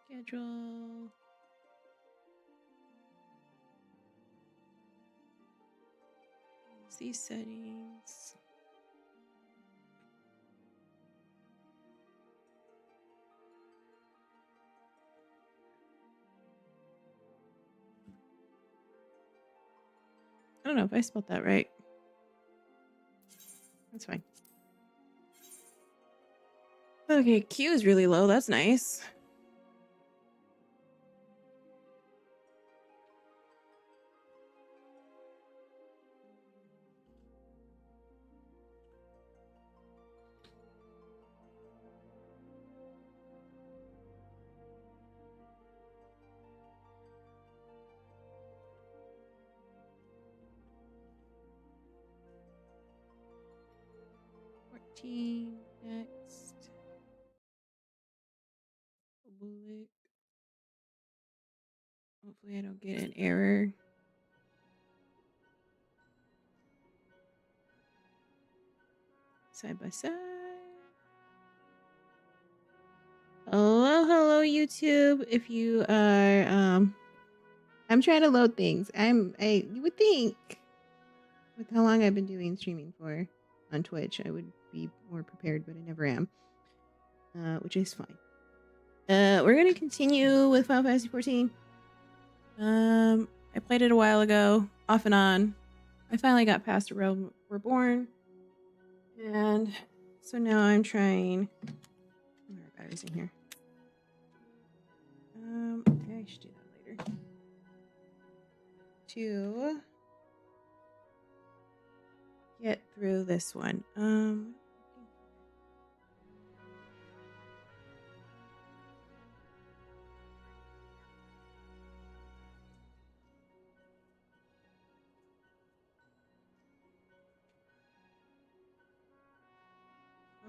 Schedule. Use these settings. I don't know if I spelled that right. That's fine. Okay, Q is really low. That's nice. Next. Bullet. Hopefully I don't get an error. Side by side. Hello YouTube. If you are I'm trying to load things. You would think with how long I've been doing streaming for on Twitch, I would be more prepared, but I never am. Which is fine. We're gonna continue with Final Fantasy 14. I played it a while ago, off and on. I finally got past A Realm Reborn, and so now I'm trying. There are batteries in here. I should do that later. To get through this one.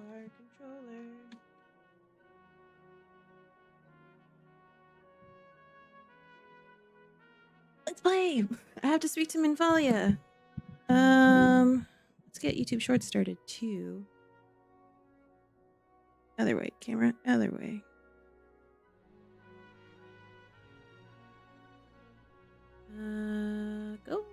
Our controller. Let's play. I have to speak to Minvalia. Let's get YouTube Shorts started too. Other way, camera. Other way. Go.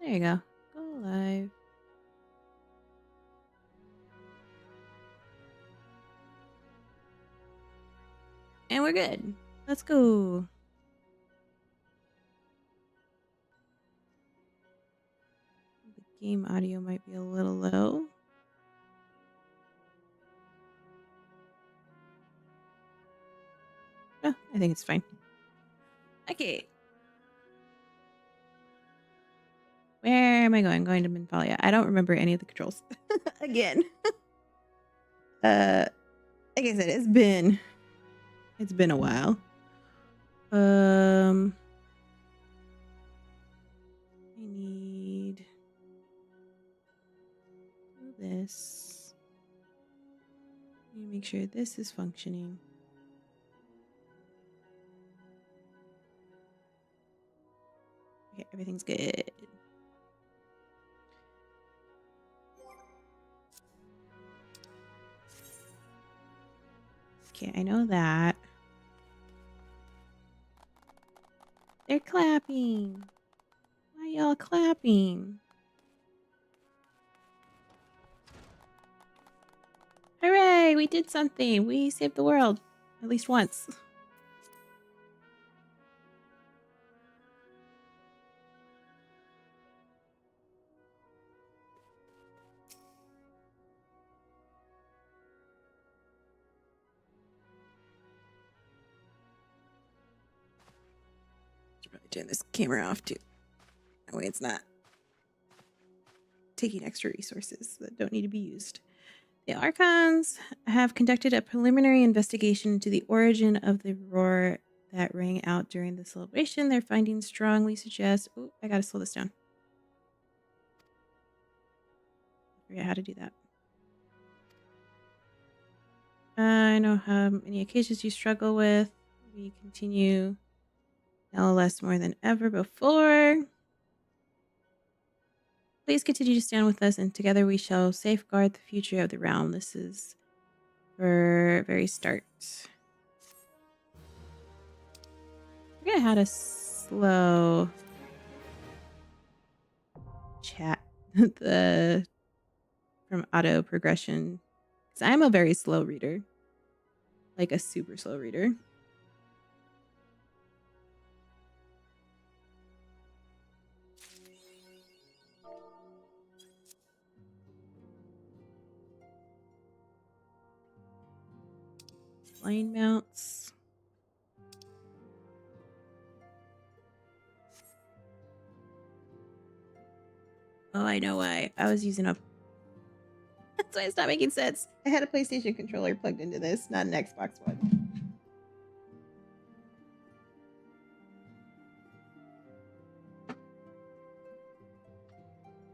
There you go. Go live. And we're good. Let's go. The game audio might be a little low. Oh, I think it's fine. Okay. Where am I going? Going to Minvalia. I don't remember any of the controls. Again. Like I said, it's been a while. I need this. I need to make sure this is functioning. Okay, everything's good. Okay, I know that. They're clapping. Why y'all clapping? Hooray! We did something. We saved the world. At least once. Should probably turn this camera off too. That way it's not taking extra resources that don't need to be used. The Archons have conducted a preliminary investigation into the origin of the roar that rang out during the celebration. Their findings strongly suggest... Oh, I gotta slow this down. I forget how to do that. I know how many occasions you struggle with. We continue now less more than ever before. Please continue to stand with us, and together we shall safeguard the future of the realm. This is for very start. We're gonna have a slow chat the from auto progression because I'm a very slow reader, like a super slow reader. Line mounts. Oh, I know why. I was using a. That's why it's not making sense. I had a PlayStation controller plugged into this, not an Xbox One.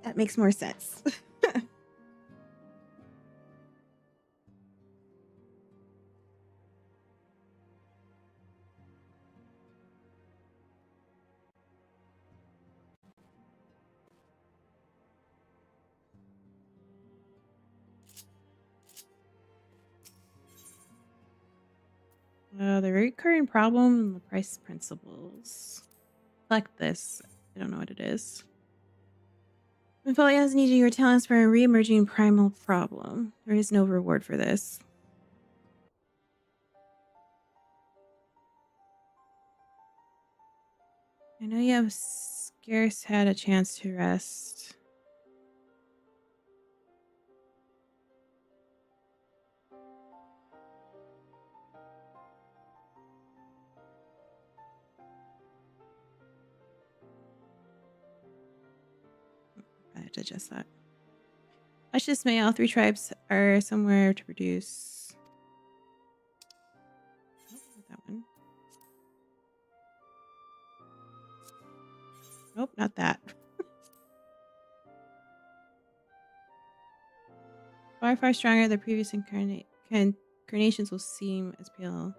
That makes more sense. The recurring problem and the price principles. Select this. I don't know what it is. Minfolio has needed your talents for a re-emerging primal problem. There is no reward for this. I know you have scarce had a chance to rest. I have to adjust that. Much dismay, all three tribes are somewhere to produce. Oh, not that one. Nope, not that. Far stronger, the previous incarnations will seem as pale.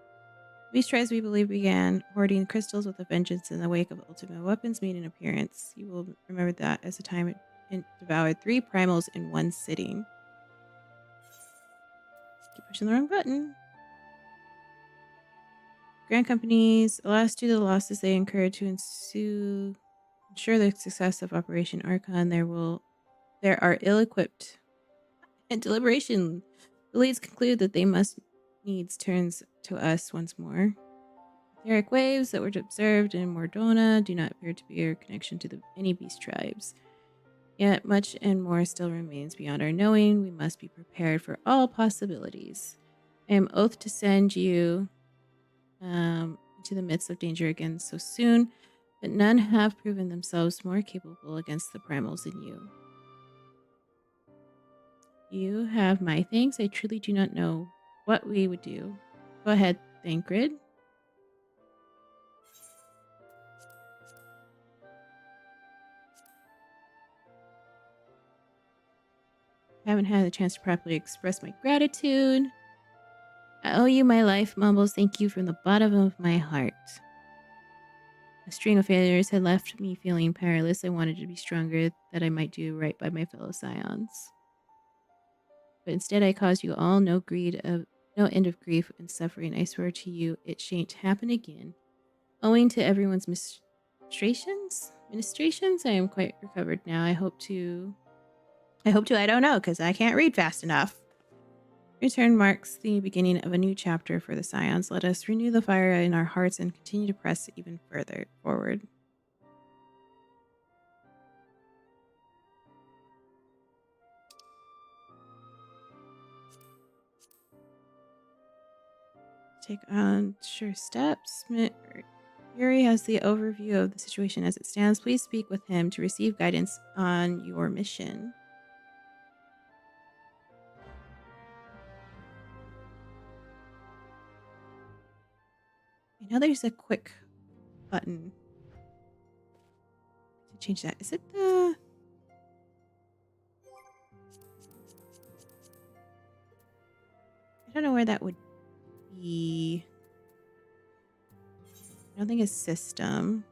These tribes, we believe, began hoarding crystals with a vengeance in the wake of ultimate weapons made an appearance. You will remember that as the time it devoured 3 primals in one sitting. Keep pushing the wrong button. Grand companies, alas, due to the losses they incurred to ensure the success of Operation Archon, there are ill-equipped and deliberation. The leads conclude that they must needs turns to us once more. Etheric waves that were observed in Mordona do not appear to bear connection to any beast tribes. Yet much and more still remains beyond our knowing. We must be prepared for all possibilities. I am oath to send you into the midst of danger again so soon, but none have proven themselves more capable against the primals than you. You have my thanks. I truly do not know what we would do. Go ahead, Thancred. I haven't had a chance to properly express my gratitude. I owe you my life, Mumbles. Thank you from the bottom of my heart. A string of failures had left me feeling powerless. I wanted to be stronger, that I might do right by my fellow scions. But instead I caused you all no end of grief and suffering. I swear to you, it shan't happen again. Owing to everyone's ministrations, I am quite recovered now. I hope to, I don't know, because I can't read fast enough. Return marks the beginning of a new chapter for the Scions. Let us renew the fire in our hearts and continue to press even further forward. Take on sure steps. Yuri has the overview of the situation as it stands. Please speak with him to receive guidance on your mission. I know there's a quick button to change that. Is it the... I don't know where that would be. I don't think it's system.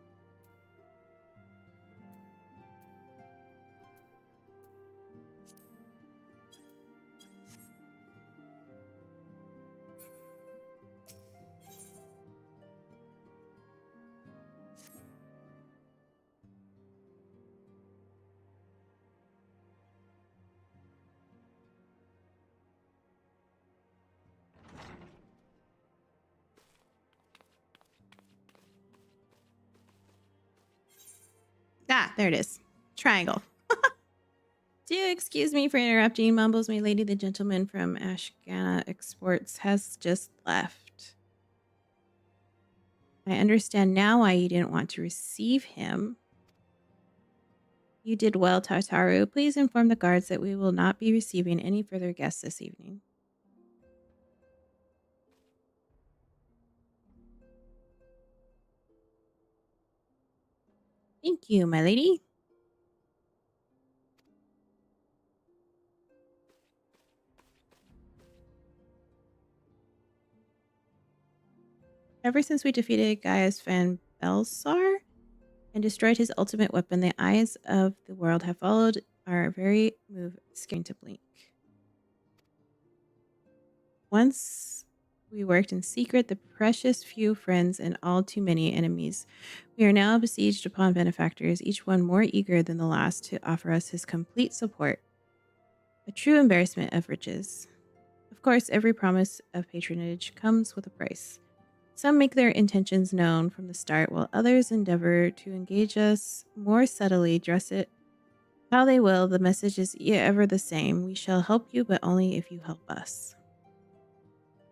Ah, there it is. Triangle. Do excuse me for interrupting, Mumbles. My lady, the gentleman from Ashgana Exports, has just left. I understand now why you didn't want to receive him. You did well, Tartaru. Please inform the guards that we will not be receiving any further guests this evening. Thank you, my lady. Ever since we defeated Gaius Van Belsar and destroyed his ultimate weapon, the eyes of the world have followed our very move, scaring to blink. Once we worked in secret, the precious few friends and all too many enemies. We are now besieged upon benefactors, each one more eager than the last to offer us his complete support. A true embarrassment of riches. Of course, every promise of patronage comes with a price. Some make their intentions known from the start, while others endeavor to engage us more subtly, dress it how they will. The message is ever the same. We shall help you, but only if you help us.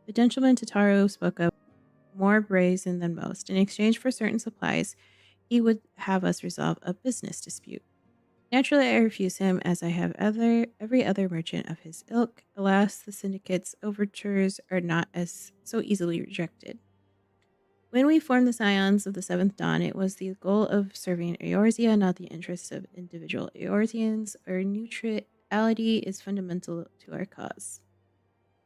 The gentleman Tataru spoke up, more brazen than most. In exchange for certain supplies, he would have us resolve a business dispute. Naturally, I refuse him, as I have every other merchant of his ilk. Alas, the syndicate's overtures are not as so easily rejected. When we formed the Scions of the Seventh Dawn, it was the goal of serving Eorzea, not the interests of individual Eorzeans. Our neutrality is fundamental to our cause.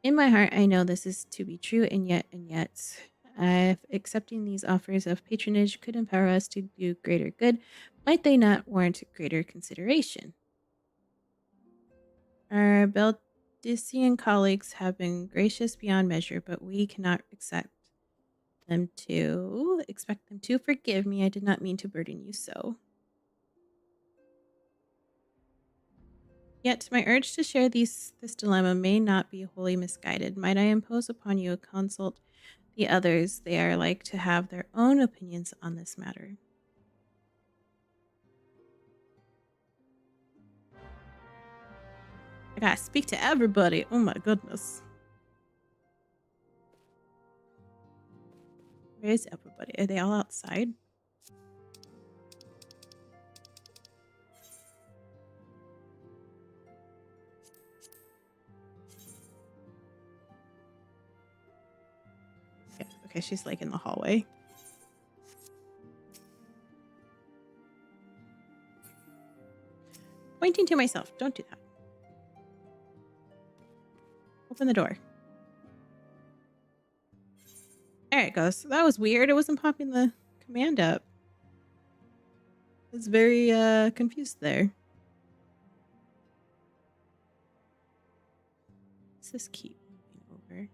In my heart, I know this is to be true, and yet, if accepting these offers of patronage could empower us to do greater good, might they not warrant greater consideration? Our Beldician colleagues have been gracious beyond measure, but we cannot expect them to forgive me. I did not mean to burden you so. Yet my urge to share this dilemma may not be wholly misguided. Might I impose upon you a consult the others? They are like to have their own opinions on this matter. I gotta speak to everybody. Oh my goodness. Where is everybody? Are they all outside? Yeah, okay, she's like in the hallway. Pointing to myself. Don't do that. Open the door. There it goes. That was weird. It wasn't popping the command up. I was very confused there. Let's just keep moving over.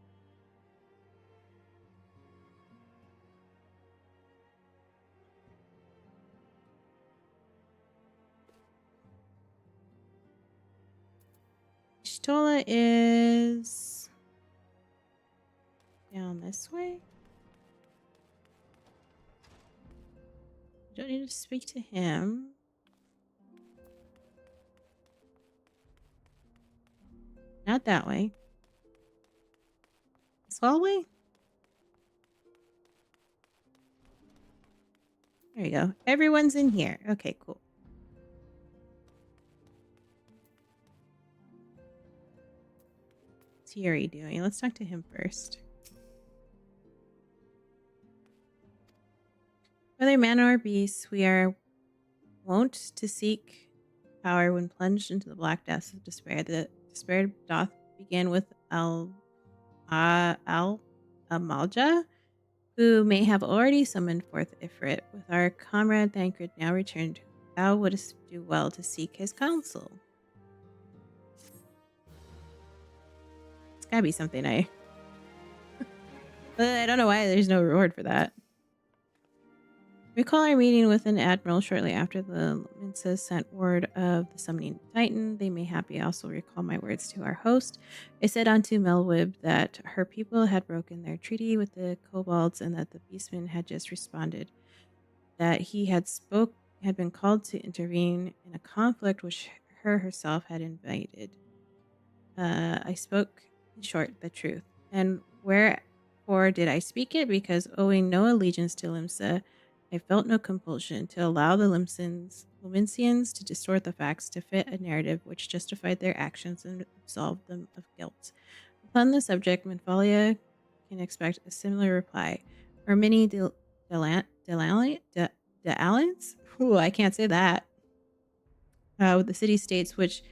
Shtola is down this way. Don't need to speak to him. Not that way. This hallway? There you go. Everyone's in here. Okay, cool. What's Yuri doing? Let's talk to him first. Whether man or beast, we are wont to seek power when plunged into the black depths of despair. The despair doth begin with Amalja, who may have already summoned forth Ifrit. With our comrade Thancred now returned, thou wouldst do well to seek his counsel. It's gotta be something I don't know why there's no reward for that. Recall our meeting with an admiral shortly after the Minces sent word of the summoning Titan. They may happy also recall my words to our host. I said unto Melwib that her people had broken their treaty with the kobolds and that the beastman had just responded that he had been called to intervene in a conflict which her herself had invited. I spoke, in short, the truth. And wherefore did I speak it? Because owing no allegiance to Limsa, I felt no compulsion to allow the Limsians to distort the facts to fit a narrative which justified their actions and absolved them of guilt. Upon the subject, Menfalia can expect a similar reply. Or many Dealliance? Ooh, I can't say that. With the city-states which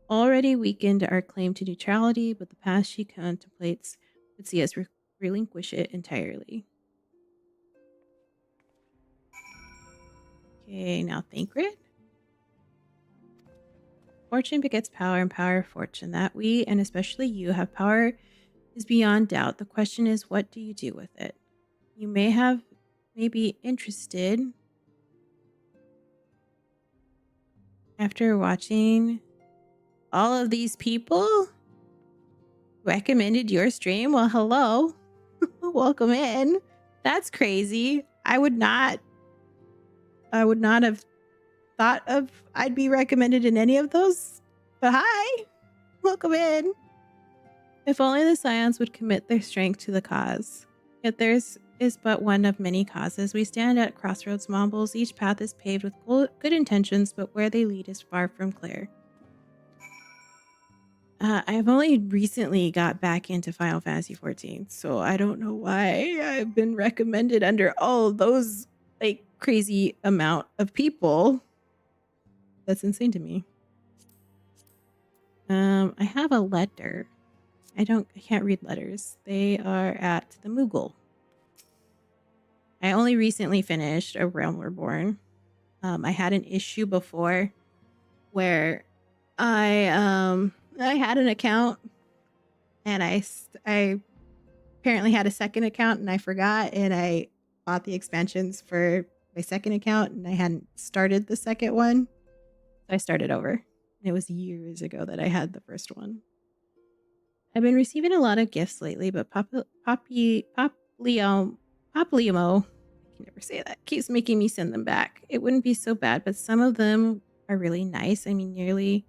already weakened our claim to neutrality, but the path she contemplates would see us relinquish it entirely. Okay, now Thancred. Fortune begets power and power fortune. That we, and especially you, have power is beyond doubt. The question is, what do you do with it? You may be interested after watching all of these people recommended your stream. Well, hello. Welcome in. That's crazy. I would not have thought of I'd be recommended in any of those. But hi. Welcome in. If only the Scions would commit their strength to the cause. Yet theirs is but one of many causes. We stand at crossroads, Mombles. Each path is paved with good intentions, but where they lead is far from clear. I've only recently got back into Final Fantasy XIV, so I don't know why I've been recommended under all those like crazy amount of people. That's insane to me. I have a letter. I can't read letters. They are at the Moogle. I only recently finished A Realm Reborn. I had an issue before where I had an account and I apparently had a second account and I forgot, and I bought the expansions for my second account and I hadn't started the second one. So I started over. And it was years ago that I had the first one. I've been receiving a lot of gifts lately, but Poplimo, I can never say that, keeps making me send them back. It wouldn't be so bad, but some of them are really nice. I mean, nearly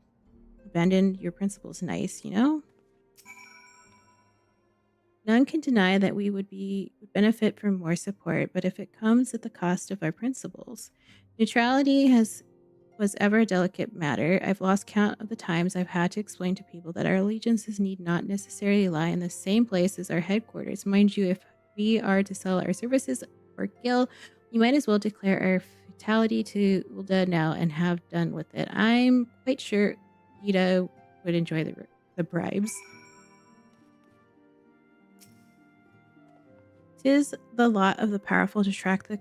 abandoned your principles nice, you know? None can deny that we would benefit from more support, but if it comes at the cost of our principles. Neutrality was ever a delicate matter. I've lost count of the times I've had to explain to people that our allegiances need not necessarily lie in the same place as our headquarters. Mind you, if we are to sell our services or Gil, we might as well declare our fidelity to Ulda now and have done with it. I'm quite sure Ida would enjoy the bribes. 'Tis the lot of the powerful to track the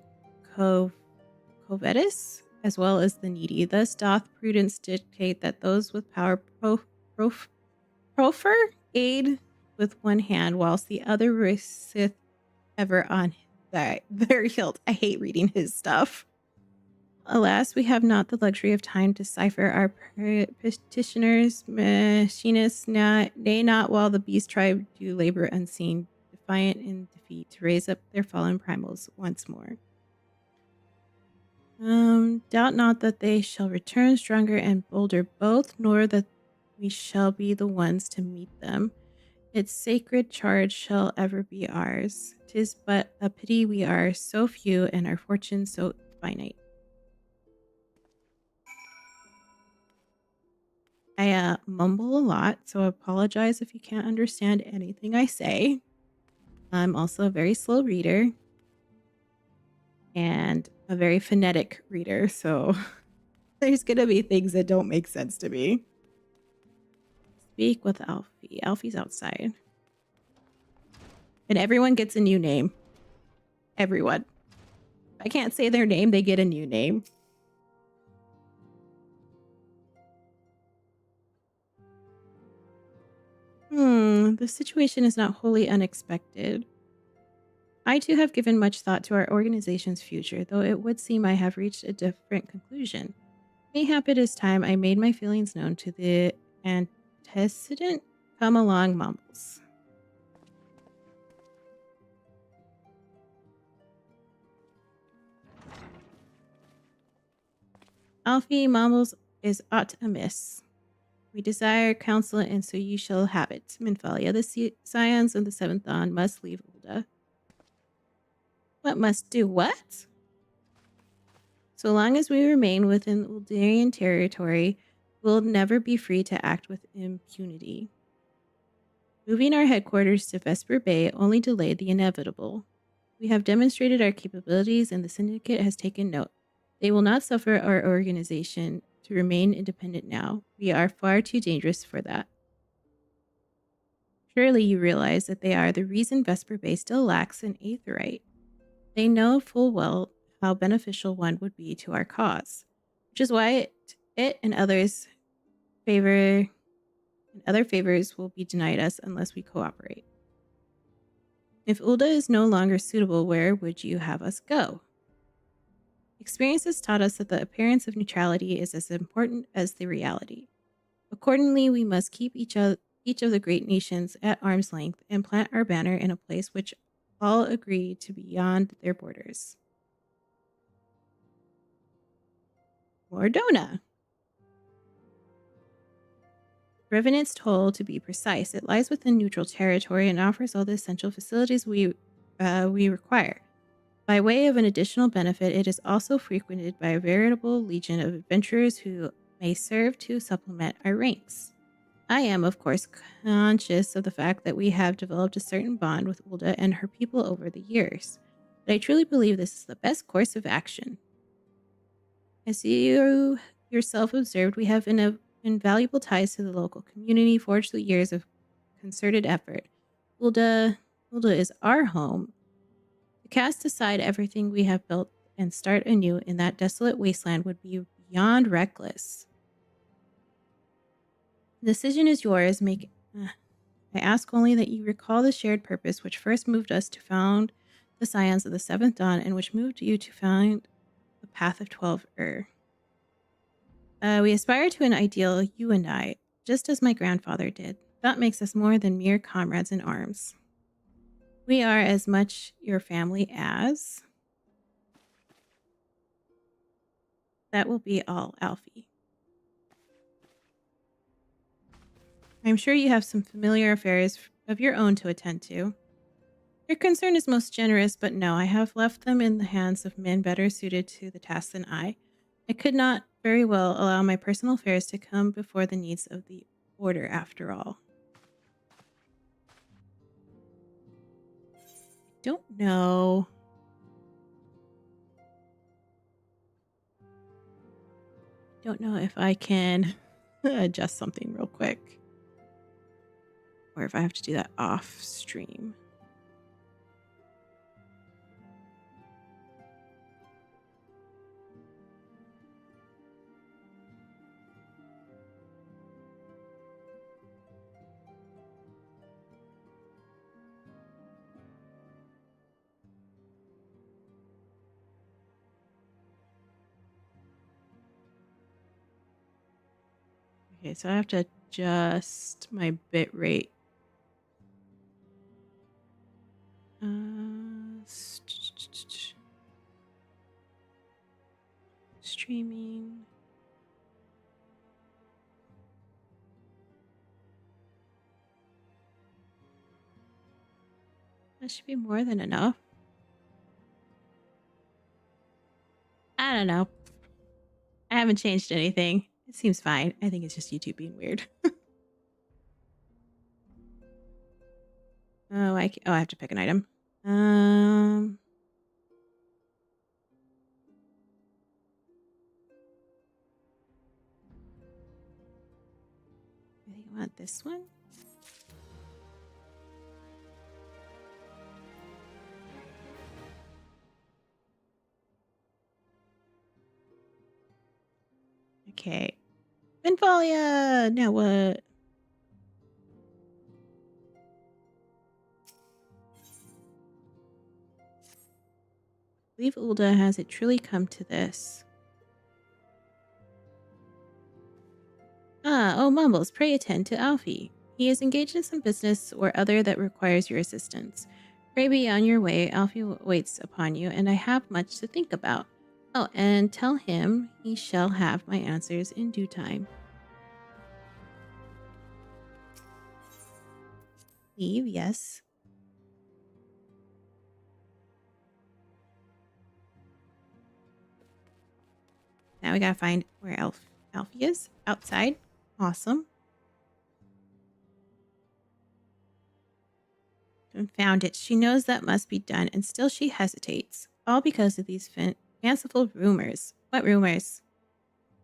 covetous as well as the needy. Thus doth prudence dictate that those with power proffer aid with one hand, whilst the other resteth ever on their hilt. I hate reading his stuff. Alas, we have not the luxury of time to cipher our petitioners, machinists, nay, not while the beast tribe do labor unseen, defiant in defeat, to raise up their fallen primals once more. Doubt not that they shall return stronger and bolder both, nor that we shall be the ones to meet them. Its sacred charge shall ever be ours. 'Tis but a pity we are so few and our fortune so finite. I mumble a lot, so I apologize if you can't understand anything I say. I'm also a very slow reader and a very phonetic reader, so there's gonna be things that don't make sense to me. Speak with Alfie. Alfie's outside. And everyone gets a new name. Everyone. If I can't say their name, they get a new name. The situation is not wholly unexpected. I too have given much thought to our organization's future, though it would seem I have reached a different conclusion. Mayhap it is time I made my feelings known to the antecedent. Come along, Mumbles. Alfie, Mumbles is aught amiss. We desire counsel, and so you shall have it. Minfalia, the scions of the seventh dawn must leave Ulda. What must do what? So long as we remain within Uldarian territory, we'll never be free to act with impunity. Moving our headquarters to Vesper Bay only delayed the inevitable. We have demonstrated our capabilities, and the Syndicate has taken note. They will not suffer our organization to remain independent now. We are far too dangerous for that. Surely you realize that they are the reason Vesper Bay still lacks an aetheryte. They know full well how beneficial one would be to our cause, which is why it and others favors will be denied us unless we cooperate. If Ulda is no longer suitable, where would you have us go? Experience has taught us that the appearance of neutrality is as important as the reality. Accordingly, we must keep each of the great nations at arm's length and plant our banner in a place which all agree to beyond their borders. Mordona. Revenant's Toll, to be precise. It lies within neutral territory and offers all the essential facilities we require. By way of an additional benefit, it is also frequented by a veritable legion of adventurers who may serve to supplement our ranks. I am, of course, conscious of the fact that we have developed a certain bond with Ulda and her people over the years, but I truly believe this is the best course of action. As you yourself observed, we have invaluable ties to the local community forged through years of concerted effort. Ulda is our home. To cast aside everything we have built and start anew in that desolate wasteland would be beyond reckless. The decision is yours. I ask only that you recall the shared purpose which first moved us to found the Scions of the Seventh Dawn and which moved you to found the Path of 12 we aspire to an ideal, you and I, just as my grandfather did. That makes us more than mere comrades in arms. We are as much your family as... That will be all, Alfie. I'm sure you have some familiar affairs of your own to attend to. Your concern is most generous, but no, I have left them in the hands of men better suited to the task than I. I could not very well allow my personal affairs to come before the needs of the Order, after all. Don't know. Don't know if I can adjust something real quick. Or if I have to do that off stream. Okay, so I have to adjust my bit rate. Streaming. That should be more than enough. I don't know. I haven't changed anything. It seems fine. I think it's just YouTube being weird. I have to pick an item. I think I want this one. Okay. Minfolia! Now what? I believe Ulda has it truly come to this. Ah, oh Mumbles, pray attend to Alfie. He is engaged in some business or other that requires your assistance. Pray be on your way. Alfie waits upon you, and I have much to think about. Oh, and tell him he shall have my answers in due time. Leave, yes. Now we gotta find where Alfie is. Outside. Awesome. And found it. She knows that must be done, and still she hesitates. All because of these fanciful rumors. What rumors?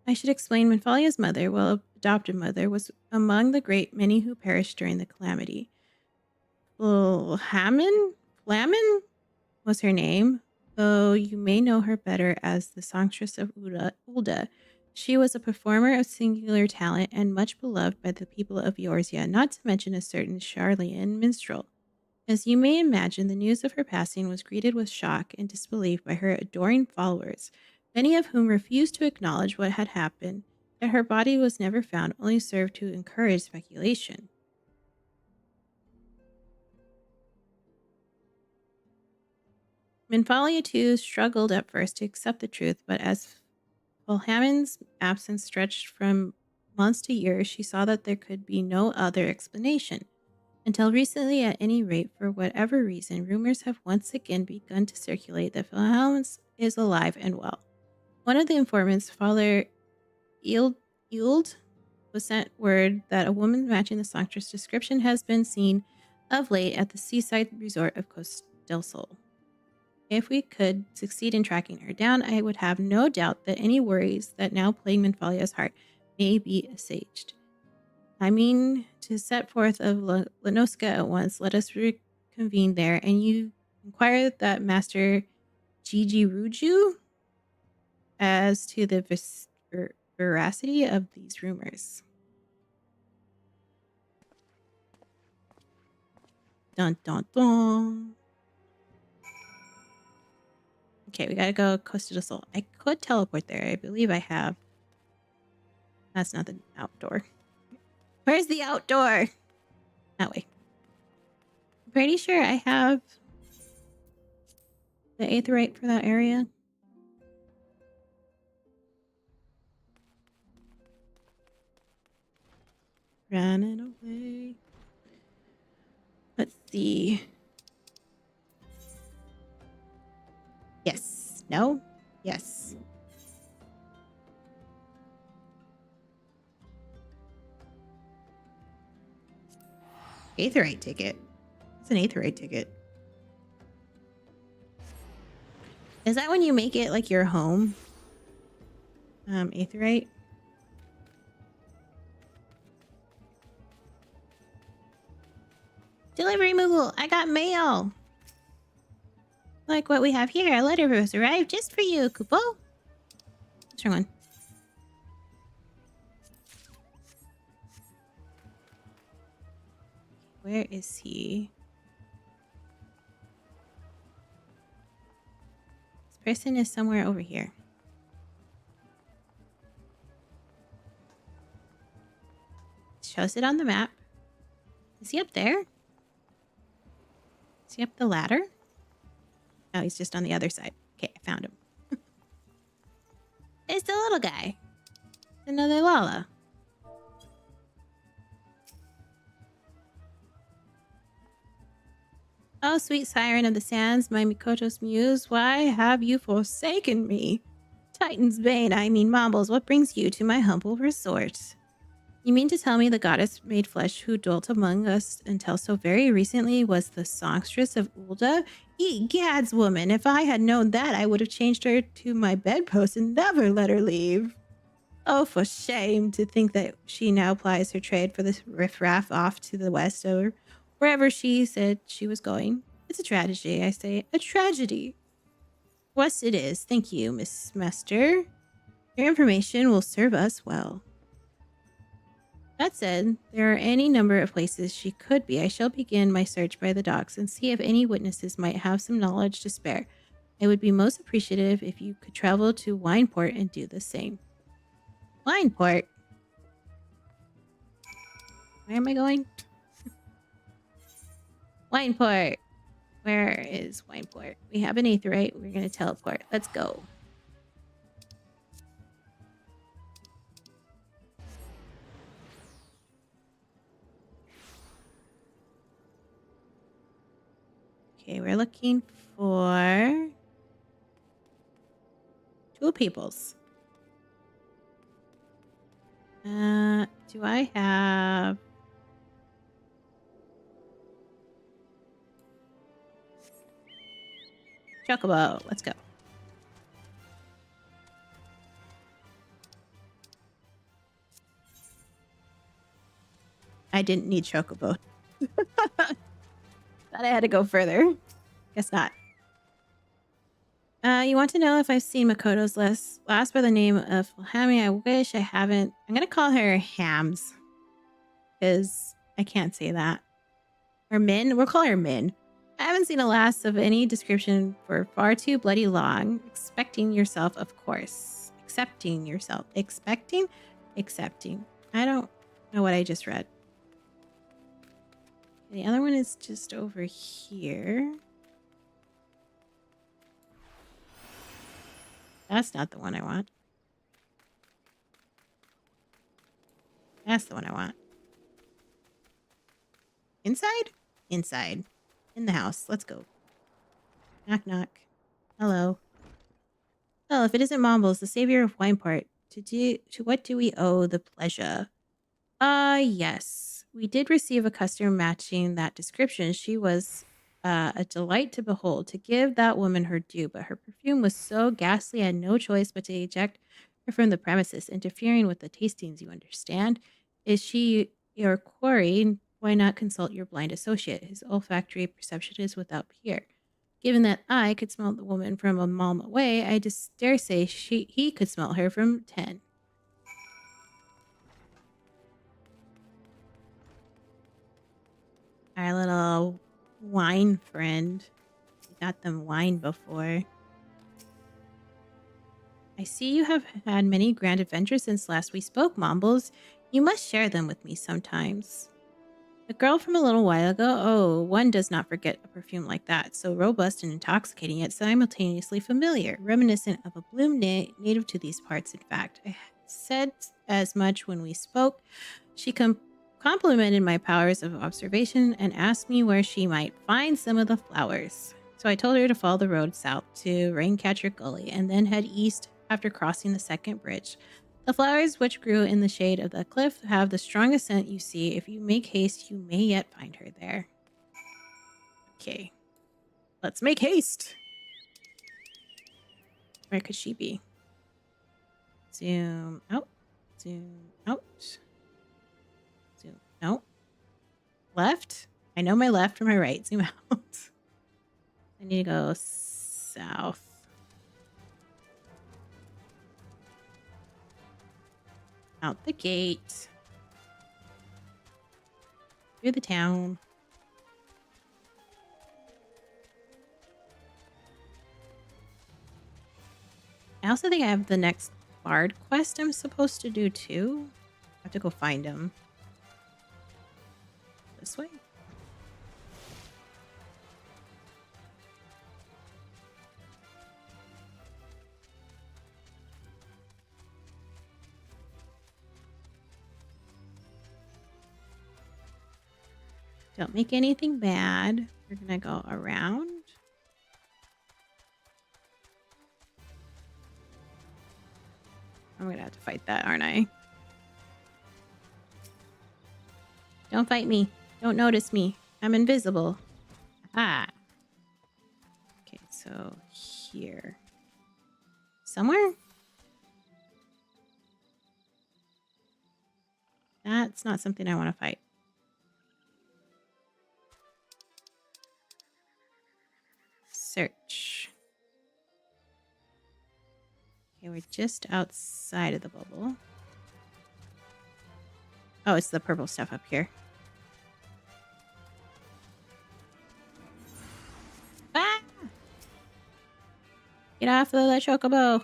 I should explain Minfalia's mother, well, adopted mother, was among the great many who perished during the calamity. Flamin was her name, though you may know her better as the songstress of Ulda. She was a performer of singular talent and much beloved by the people of Eorzea, not to mention a certain Charlian minstrel. As you may imagine, the news of her passing was greeted with shock and disbelief by her adoring followers, many of whom refused to acknowledge what had happened. That her body was never found only served to encourage speculation. Minfalia, too, struggled at first to accept the truth, but as Wilhelmin's absence stretched from months to years, she saw that there could be no other explanation. Until recently, at any rate, for whatever reason, rumors have once again begun to circulate that Wilhelm is alive and well. One of the informants, Father Eld, was sent word that a woman matching the songstress description has been seen of late at the seaside resort of Costa del Sol. If we could succeed in tracking her down, I would have no doubt that any worries that now plague Minfalia's heart may be assuaged. I mean to set forth of Lenoska at once. Let us reconvene there, and you inquire that Master Gigi Ruju as to the veracity of these rumors. Dun dun dun. Okay, we gotta go Costa del Sol. I could teleport there. I believe I have. That's not the outdoor. Where's the outdoor? That way. I'm pretty sure I have the aetheryte for that area. Running away. Let's see. Yes. No? Yes. Aetheryte ticket. It's an aetheryte ticket. Is that when you make it like your home? Aetheryte? Delivery Moogle! I got mail! Like what we have here. A letter has arrived just for you, Kupo. What's wrong one? Where is he? This person is somewhere over here. It shows it on the map. Is he up there? Is he up the ladder? No, he's just on the other side. Okay, I found him. It's the little guy. Another Lala. Oh, sweet siren of the sands, my Mikoto's muse, why have you forsaken me? Titan's bane, I mean Mombles, what brings you to my humble resort? You mean to tell me the goddess made flesh who dwelt among us until so very recently was the songstress of Ulda? Egads, woman, if I had known that, I would have changed her to my bedpost and never let her leave. Oh, for shame to think that she now plies her trade for this riffraff off to the west or wherever she said she was going. It's a tragedy, I say. A tragedy. What's it is. Thank you, Miss Master. Your information will serve us well. That said, there are any number of places she could be. I shall begin my search by the docks and see if any witnesses might have some knowledge to spare. I would be most appreciative if you could travel to Wineport and do the same. Wineport? Where am I going? Wineport! Where is Wineport? We have an aetheryte. We're going to teleport. Let's go. Okay, we're looking for two peoples. Do I have... Chocobo? Let's go. I didn't need Chocobo. Thought I had to go further. Guess not. You want to know if I've seen Makoto's last by the name of Hammy? I wish I haven't. I'm going to call her Hams. Because I can't say that. Or Min? We'll call her Min. I haven't seen a last of any description for far too bloody long. Expecting yourself, of course. Accepting yourself. Expecting? Accepting. I don't know what I just read. The other one is just over here. That's not the one I want. That's the one I want. Inside? Inside. In the house. Let's go. Knock, knock. Hello. Well, if it isn't Mombles, the savior of Wineport, to what do we owe the pleasure? Yes. We did receive a customer matching that description. She was a delight to behold. To give that woman her due, but her perfume was so ghastly I had no choice but to eject her from the premises, interfering with the tastings, you understand. Is she your quarry? Why not consult your blind associate? His olfactory perception is without peer. Given that I could smell the woman from a mile away, I just dare say he could smell her from 10. Our little wine friend. We got them wine before. I see you have had many grand adventures since last we spoke, Mombles. You must share them with me sometimes. The girl from a little while ago? Oh, one does not forget a perfume like that. So robust and intoxicating, yet simultaneously familiar. Reminiscent of a bloom native to these parts, in fact. I said as much when we spoke. She complimented my powers of observation and asked me where she might find some of the flowers. So I told her to follow the road south to Raincatcher Gully and then head east after crossing the second bridge. The flowers which grew in the shade of the cliff have the strongest scent you see. If you make haste, you may yet find her there. Okay. Let's make haste. Where could she be? Zoom out. Zoom out. Zoom out. Left? I know my left from my right. Zoom out. I need to go south. Out the gate. Through the town. I also think I have the next bard quest I'm supposed to do too. I have to go find him. This way? Don't make anything bad. We're gonna go around. I'm gonna have to fight that, aren't I? Don't fight me. Don't notice me. I'm invisible. Ah. Okay, so here. Somewhere? That's not something I want to fight. Search. Okay, Okay, we're just outside of the bubble. Oh, it's the purple stuff up here. Ah! Get off the chocobo.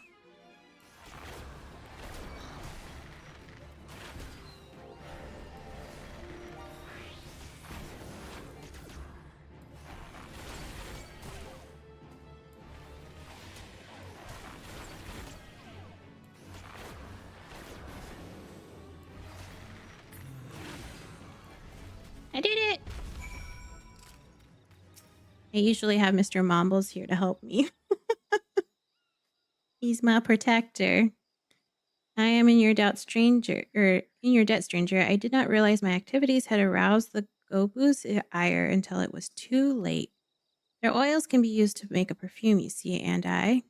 I did it! I usually have Mr. Mombles here to help me. He's my protector. I am in your debt, stranger. I did not realize my activities had aroused the Gobu's ire until it was too late. Their oils can be used to make a perfume, you see, and I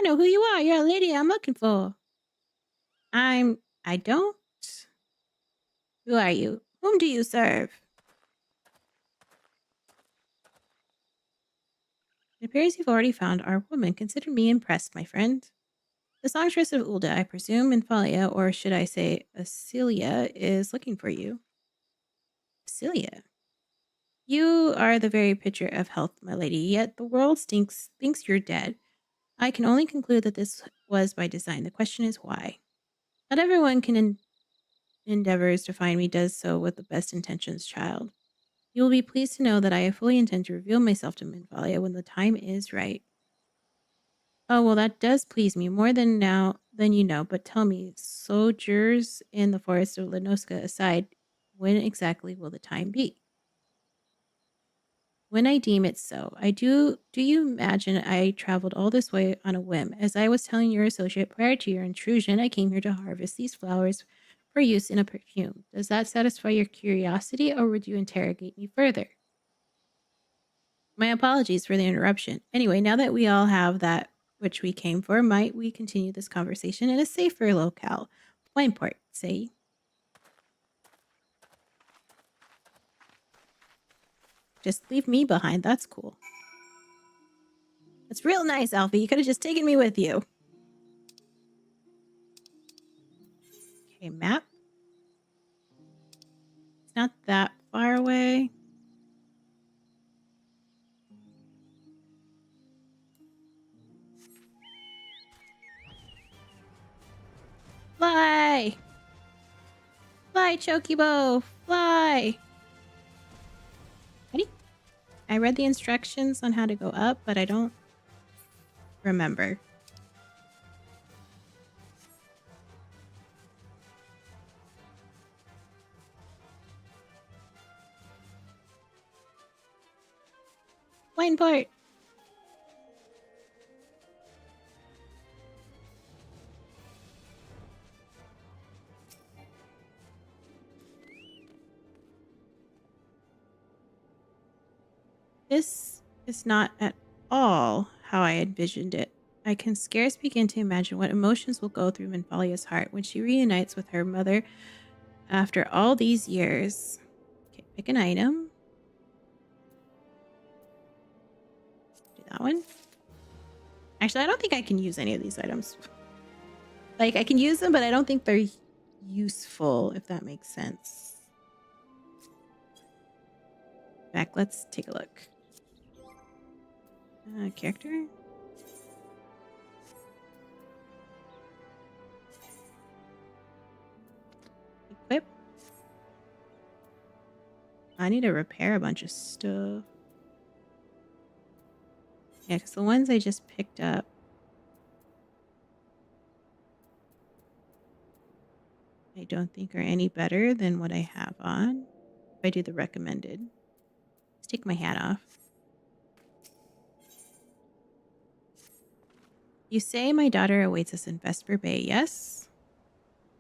know who you are. You're a lady I'm looking for. I don't. Who are you? Whom do you serve? It appears you've already found our woman. Consider me impressed, my friend. The songstress of Ulda, I presume, Infalia, or should I say Acelia, is looking for you. Acelia? You are the very picture of health, my lady, yet the world thinks you're dead. I can only conclude that this was by design. The question is why. Not everyone can endeavors to find me does so with the best intentions, child. You will be pleased to know that I fully intend to reveal myself to Minvalia when the time is right. Oh, well, that does please me more than you know, but tell me, soldiers in the forest of Lenoska aside, when exactly will the time be? When I deem it so. Do you imagine I traveled all this way on a whim? As I was telling your associate prior to your intrusion, I came here to harvest these flowers for use in a perfume. Does that satisfy your curiosity, or would you interrogate me further? My apologies for the interruption. Anyway, now that we all have that which we came for, might we continue this conversation in a safer locale? Wineport, say. Just leave me behind. That's cool. That's real nice, Alfie. You could have just taken me with you. Okay, map. It's not that far away. Fly! Fly, Chocobo! Fly! Ready? I read the instructions on how to go up, but I don't remember. Wineport! This is not at all how I envisioned it. I can scarce begin to imagine what emotions will go through Minfalia's heart when she reunites with her mother after all these years. Okay, pick an item. Do that one. Actually, I don't think I can use any of these items. Like, I can use them, but I don't think they're useful, if that makes sense. Back, let's take a look. Character. Equip. I need to repair a bunch of stuff. Yeah, because the ones I just picked up. I don't think are any better than what I have on. If I do the recommended. Let's take my hat off. You say my daughter awaits us in Vesper Bay, yes?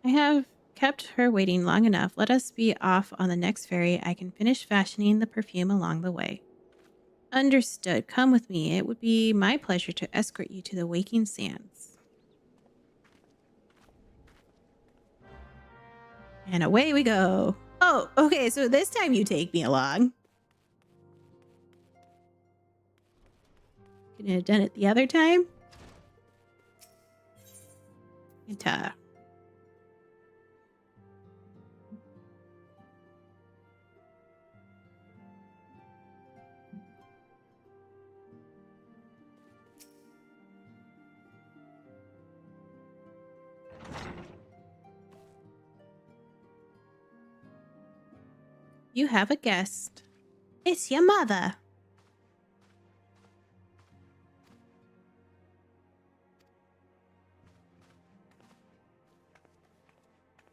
I have kept her waiting long enough. Let us be off on the next ferry. I can finish fashioning the perfume along the way. Understood. Come with me. It would be my pleasure to escort you to the Waking Sands. And away we go. Oh, okay, so this time you take me along. Couldn't have done it the other time? Enter. You have a guest. It's your mother.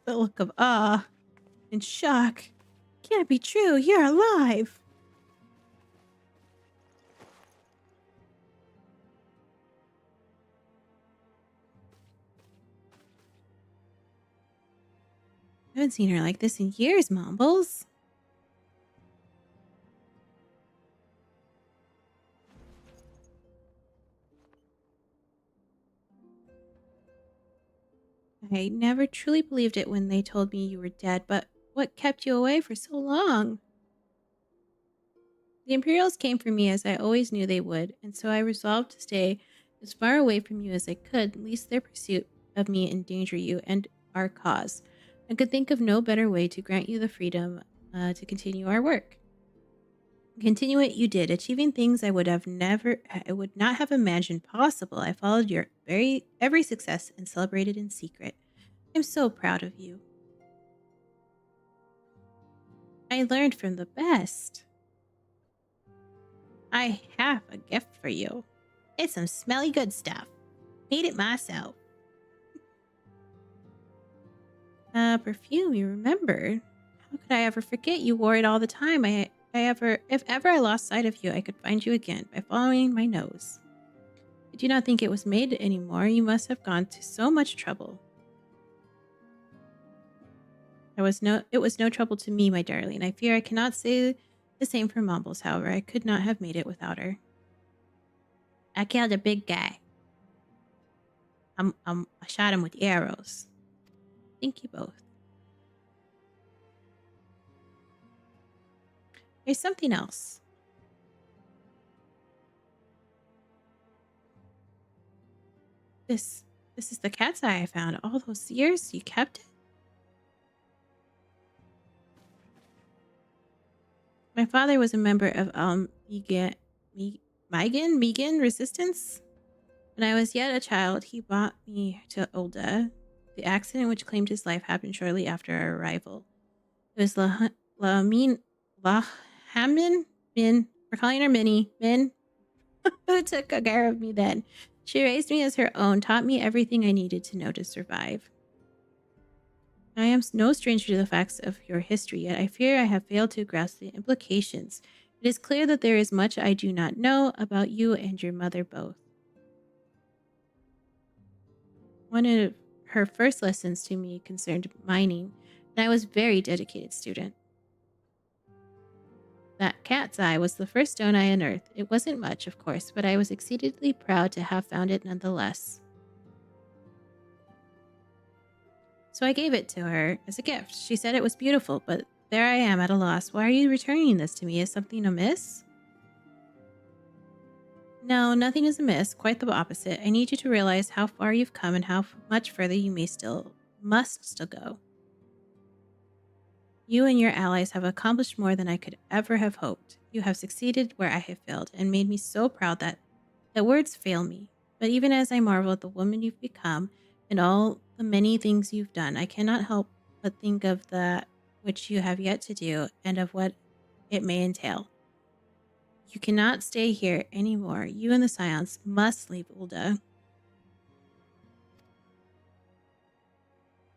The look of awe and shock. Can't be true. You're alive. I haven't seen her like this in years, Mombles. I never truly believed it when they told me you were dead, but what kept you away for so long? The Imperials came for me as I always knew they would, and so I resolved to stay as far away from you as I could, lest their pursuit of me endanger you and our cause. I could think of no better way to grant you the freedom to continue our work. Continue it you did, achieving things I would not have imagined possible. I followed your every success and celebrated in secret. I'm so proud of you. I learned from the best. I have a gift for you. It's some smelly good stuff. Made it myself. Perfume, you remember. How could I ever forget you wore it all the time? If ever I lost sight of you, I could find you again by following my nose. I do not think it was made anymore. You must have gone to so much trouble. It was no trouble to me, my darling. I fear I cannot say the same for Mombles, however. I could not have made it without her. I killed a big guy. I shot him with arrows. Thank you both. There's something else. This is the cat's eye I found. All those years you kept it? My father was a member of Megan Resistance. When I was yet a child, he brought me to Ulda. The accident which claimed his life happened shortly after our arrival. It was Lahamin Min, we're calling her Minnie, Min, who took care of me then. She raised me as her own, taught me everything I needed to know to survive. I am no stranger to the facts of your history, yet I fear I have failed to grasp the implications. It is clear that there is much I do not know about you and your mother both. One of her first lessons to me concerned mining, and I was a very dedicated student. That cat's eye was the first stone I unearthed. It wasn't much, of course, but I was exceedingly proud to have found it nonetheless. So I gave it to her as a gift. She said it was beautiful, but there I am at a loss. Why are you returning this to me? Is something amiss? No, nothing is amiss. Quite the opposite. I need you to realize how far you've come and how much further you must still go. You and your allies have accomplished more than I could ever have hoped. You have succeeded where I have failed and made me so proud that words fail me. But even as I marvel at the woman you've become and all the many things you've done, I cannot help but think of that which you have yet to do and of what it may entail. You cannot stay here anymore. You and the Scions must leave Ulda.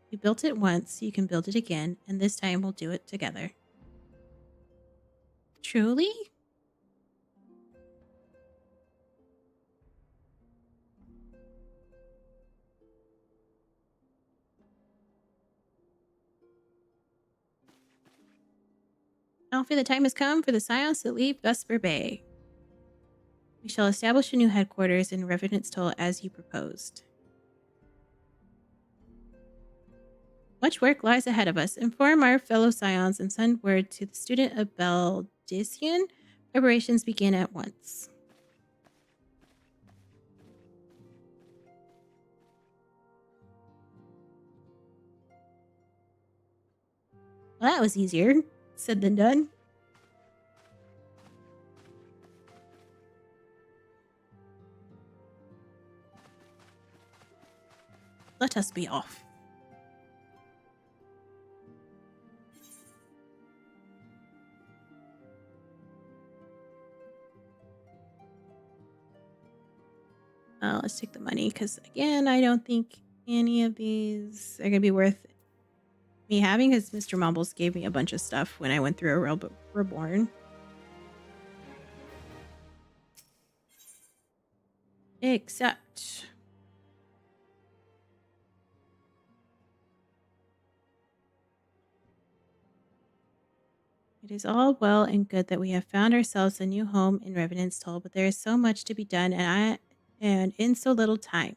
You built it once, you can build it again, and this time we'll do it together. Truly? I fear the time has come for the Scions to leave Vesper Bay. We shall establish a new headquarters in Revenant's Toll as you proposed. Much work lies ahead of us. Inform our fellow Scions and send word to the student of Beldician. Preparations begin at once. Well, that was easier said than done. Let us be off. Let's take the money because, again, I don't think any of these are going to be worth me having because Mr. Mumbles gave me a bunch of stuff when I went through a Reborn. Except... It is all well and good that we have found ourselves a new home in Revenant's Toll, but there is so much to be done and in so little time.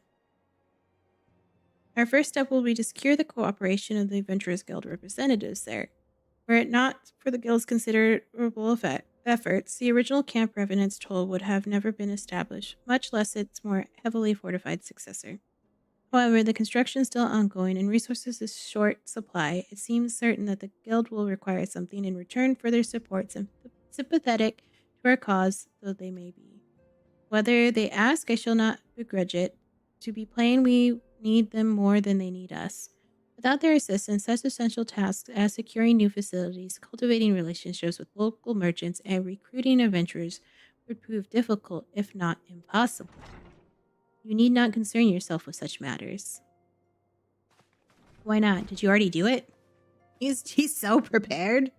Our first step will be to secure the cooperation of the Adventurers Guild representatives there. Were it not for the Guild's considerable efforts, the original Camp Revenant's Toll would have never been established, much less its more heavily fortified successor. However, the construction is still ongoing and resources is short supply. It seems certain that the Guild will require something in return for their support, sympathetic to our cause though they may be. Whether they ask, I shall not begrudge it. To be plain, we need them more than they need us. Without their assistance, such essential tasks as securing new facilities, cultivating relationships with local merchants, and recruiting adventurers would prove difficult, if not impossible. You need not concern yourself with such matters. Why not? Did you already do it? He's so prepared.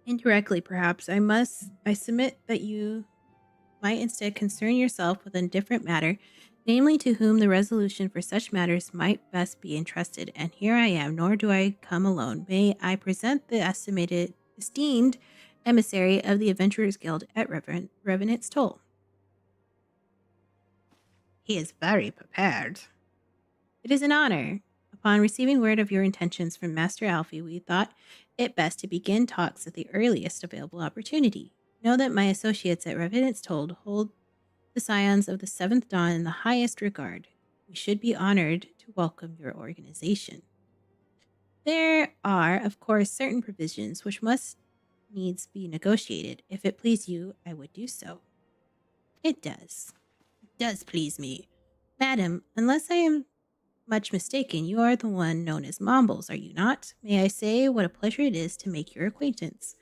Indirectly, perhaps. I submit that you might instead concern yourself with a different matter, namely to whom the resolution for such matters might best be entrusted. And here I am, nor do I come alone. May I present the esteemed emissary of the Adventurers Guild at Revenant's Toll. He is very prepared. It is an honor. Upon receiving word of your intentions from Master Alfie, we thought it best to begin talks at the earliest available opportunity. Know that my associates at Revenant's Toll hold the Scions of the Seventh Dawn in the highest regard. We should be honored to welcome your organization. There are, of course, certain provisions which must needs be negotiated. If it please you, I would do so. It does. It does please me. Madam, unless I am much mistaken, you are the one known as Mombles, are you not? May I say what a pleasure it is to make your acquaintance?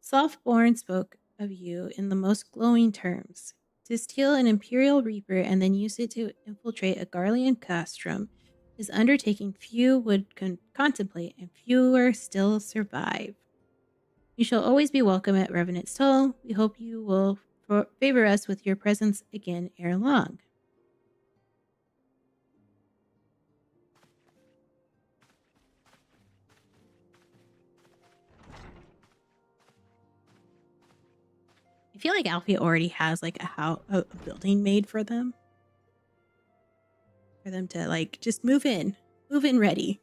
Softborn spoke of you in the most glowing terms. To steal an Imperial Reaper and then use it to infiltrate a Garlean castrum is undertaking few would contemplate and fewer still survive. You shall always be welcome at Revenant's Toll. We hope you will favor us with your presence again ere long. I feel like Alfie already has like a building made for them. For them to like just move in ready.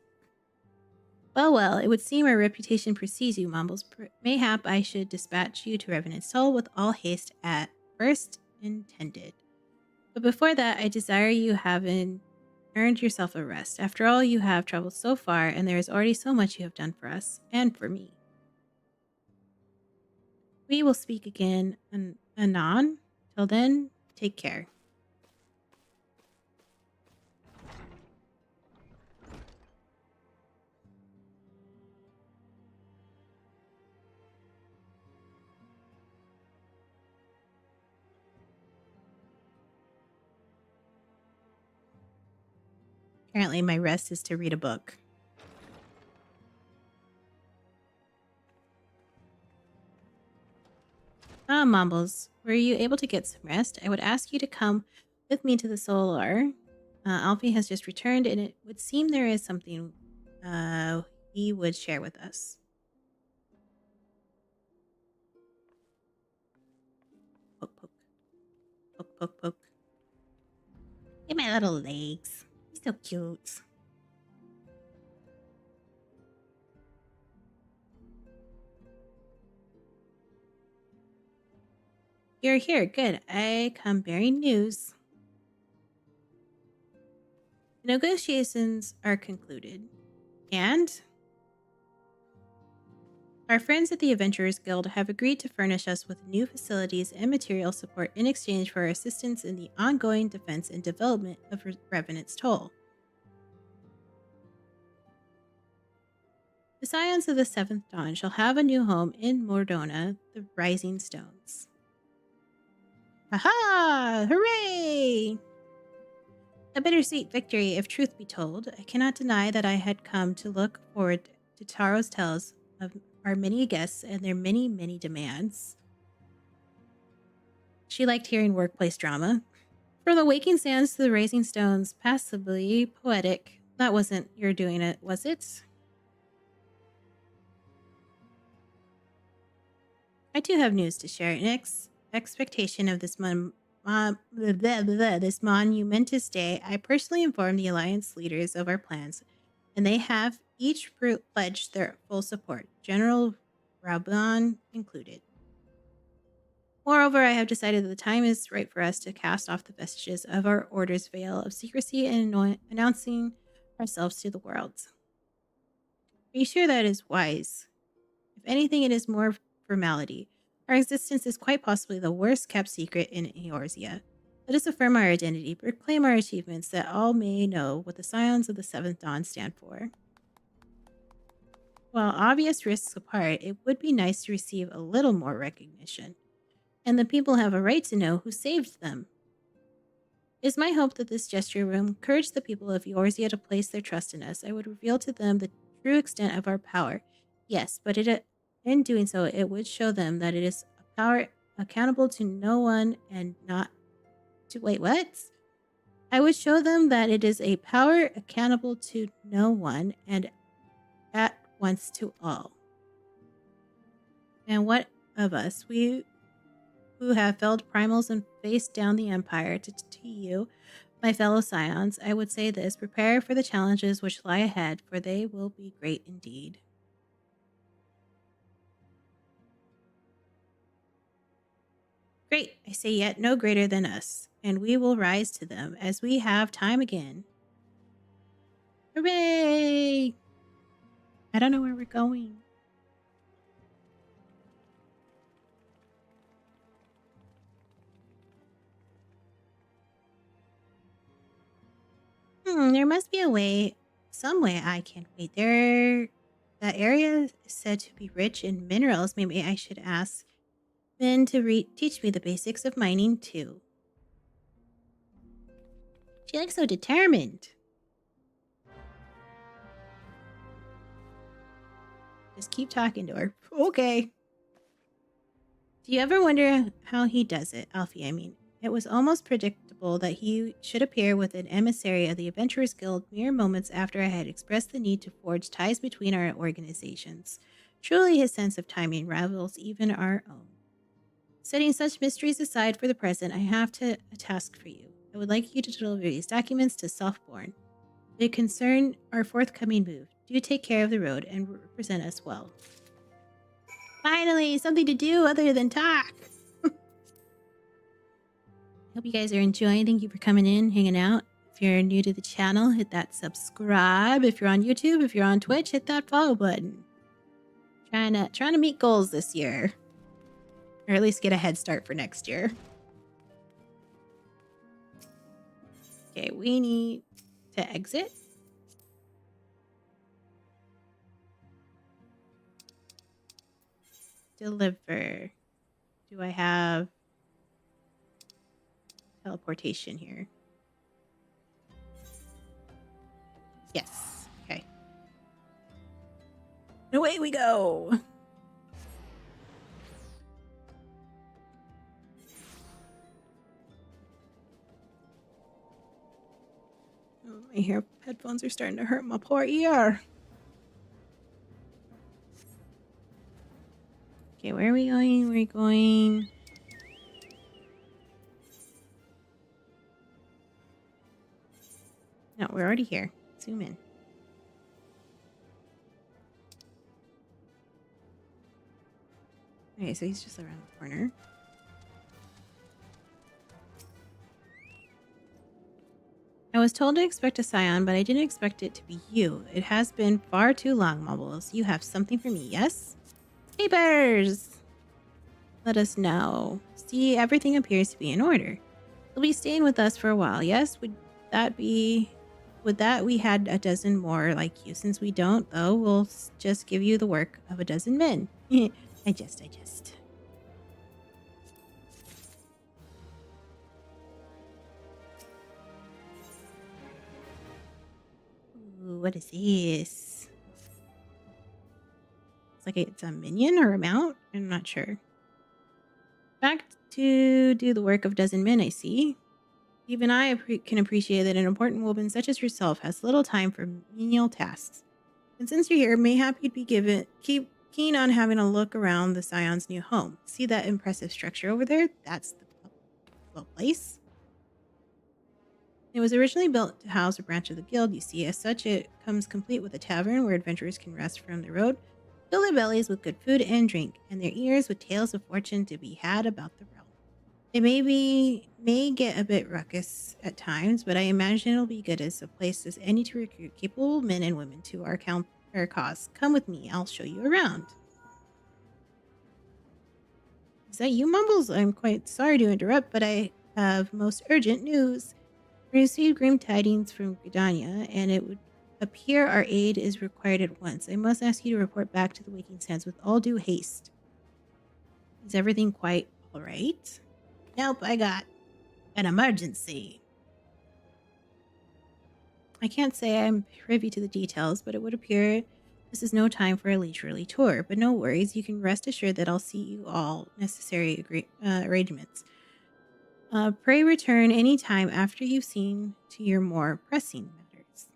Well, it would seem our reputation precedes you, Mumbles. Mayhap I should dispatch you to Revenant's Toll with all haste at first intended. But before that, I desire you haven't earned yourself a rest. After all, you have traveled so far, and there is already so much you have done for us, and for me. We will speak again anon. Till then, take care. Apparently, my rest is to read a book. Mumbles, were you able to get some rest? I would ask you to come with me to the Solar. Alfie has just returned, and it would seem there is something he would share with us. Poke, poke. Poke, poke, poke. Get my little legs. He's so cute. You're here. Good. I come bearing news. Negotiations are concluded, and our friends at the Adventurers Guild have agreed to furnish us with new facilities and material support in exchange for our assistance in the ongoing defense and development of Revenant's Toll. The Scions of the Seventh Dawn shall have a new home in Mordona, the Rising Stones. Aha! Hooray! A bittersweet victory, if truth be told. I cannot deny that I had come to look forward to Taro's tales of our many guests and their many, many demands. She liked hearing workplace drama. From the waking sands to the raising stones, passably poetic. That wasn't your doing it, was it? I too have news to share. In expectation of this this monumentous day, I personally informed the Alliance leaders of our plans, and they have each pledged their full support, General Raban included. Moreover, I have decided that the time is right for us to cast off the vestiges of our order's veil of secrecy and announcing ourselves to the world. Are you sure that is wise? If anything, it is more formality. Our existence is quite possibly the worst kept secret in Eorzea. Let us affirm our identity, proclaim our achievements, that all may know what the Scions of the Seventh Dawn stand for. While obvious risks apart, it would be nice to receive a little more recognition. And the people have a right to know who saved them. It is my hope that this gesture will encourage the people of Eorzea to place their trust in us. I would reveal to them the true extent of our power. Yes, but in doing so, it would show them that it is a power accountable to no one and not to... Wait, what? I would show them that it is a power accountable to no one and at once to all. And what of us? We who have felled primals and faced down the Empire, to you, my fellow Scions, I would say this: prepare for the challenges which lie ahead, for they will be great indeed. Great, I say, yet no greater than us, and we will rise to them, as we have time again. Hooray! I don't know where we're going. There must be a way, some way I can wait there. That area is said to be rich in minerals. Maybe I should ask Min to teach me the basics of mining too. She looks so determined. Just keep talking to her. Okay. Do you ever wonder how he does it, Alfie? I mean, it was almost predictable that he should appear with an emissary of the Adventurers Guild mere moments after I had expressed the need to forge ties between our organizations. Truly, his sense of timing rivals even our own. Setting such mysteries aside for the present, I have a task for you. I would like you to deliver these documents to Selfborn. They concern our forthcoming move. Do take care of the road and represent us well. Finally, something to do other than talk. Hope you guys are enjoying. Thank you for coming in, hanging out. If you're new to the channel, hit that subscribe. If you're on YouTube, if you're on Twitch, hit that follow button. Trying to meet goals this year. Or at least get a head start for next year. Okay, we need to exit. Deliver. Do I have teleportation here? Yes. Okay. And away we go. Oh, my headphones are starting to hurt my poor ear. Okay, where are we going? We're going... No, we're already here. Zoom in. Okay, so he's just around the corner. I was told to expect a scion, but I didn't expect it to be you. It has been far too long, Mumbles. You have something for me, yes? Papers! Let us know. See, everything appears to be in order. You'll be staying with us for a while, yes? Would that we had a dozen more like you? Since we don't, though, we'll just give you the work of a dozen men. I just. Ooh, what is this? It's like it's a minion or a mount? I'm not sure. Back to do the work of a dozen men, I see. Even I can appreciate that an important woman such as yourself has little time for menial tasks. And since you're here, mayhap you'd be keep keen on having a look around the Scion's new home. See that impressive structure over there? That's the place. It was originally built to house a branch of the guild, you see. As such, it comes complete with a tavern where adventurers can rest from the road, fill their bellies with good food and drink, and their ears with tales of fortune to be had about the realm. It may get a bit ruckus at times, but I imagine it'll be good as a place as any to recruit capable men and women to our cause. Come with me, I'll show you around. Is that you, Mumbles? I'm quite sorry to interrupt, but I have most urgent news. We received grim tidings from Gridania, and it would appear our aid is required at once. I must ask you to report back to the Waking Sands with all due haste. Is everything quite all right? Nope, I got an emergency. I can't say I'm privy to the details, but it would appear this is no time for a leisurely tour. But no worries, you can rest assured that I'll see you all necessary arrangements. Pray return any time after you've seen to your more pressing matters.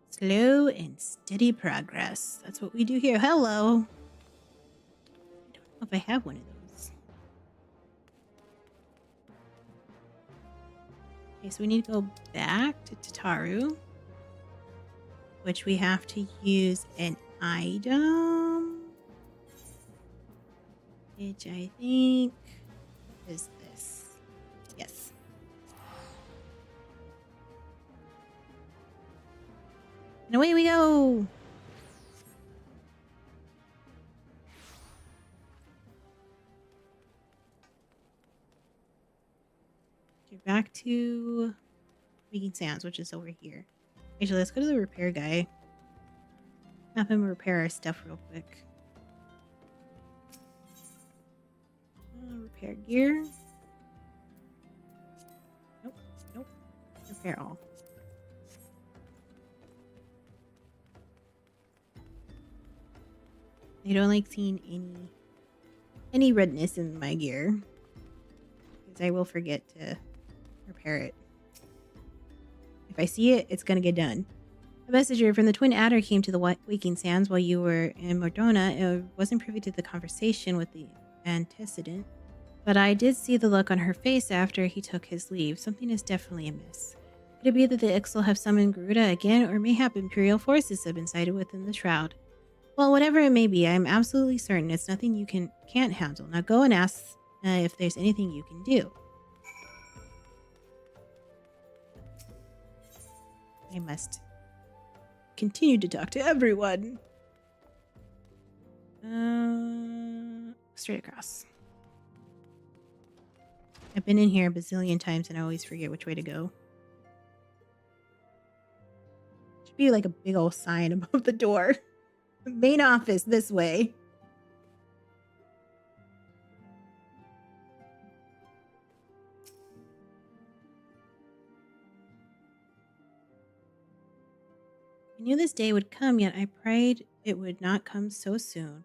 Slow and steady progress. That's what we do here. Hello. I don't know if I have one of those. Okay, so we need to go back to Tataru, which we have to use an item, which I think is this. Yes. And away we go. Okay, back to Waking Sands, which is over here. Actually, let's go to the repair guy. Have him repair our stuff real quick. Repair gear. Nope. Repair all. I don't like seeing any redness in my gear, because I will forget to repair it. If I see it, it's gonna get done. A messenger from the Twin Adder came to the Waking Sands while you were in Mordona. I wasn't privy to the conversation with the antecedent, but I did see the look on her face after he took his leave. Something is definitely amiss. Could it be that the Ixal have summoned Garuda again, or mayhap Imperial forces have been sighted within the shroud? Well, whatever it may be, I'm absolutely certain it's nothing you can't handle. Now go and ask if there's anything you can do. I must continue to talk to everyone. Straight across. I've been in here a bazillion times and I always forget which way to go. Should be like a big old sign above the door. Main office this way. I knew this day would come, yet I prayed it would not come so soon.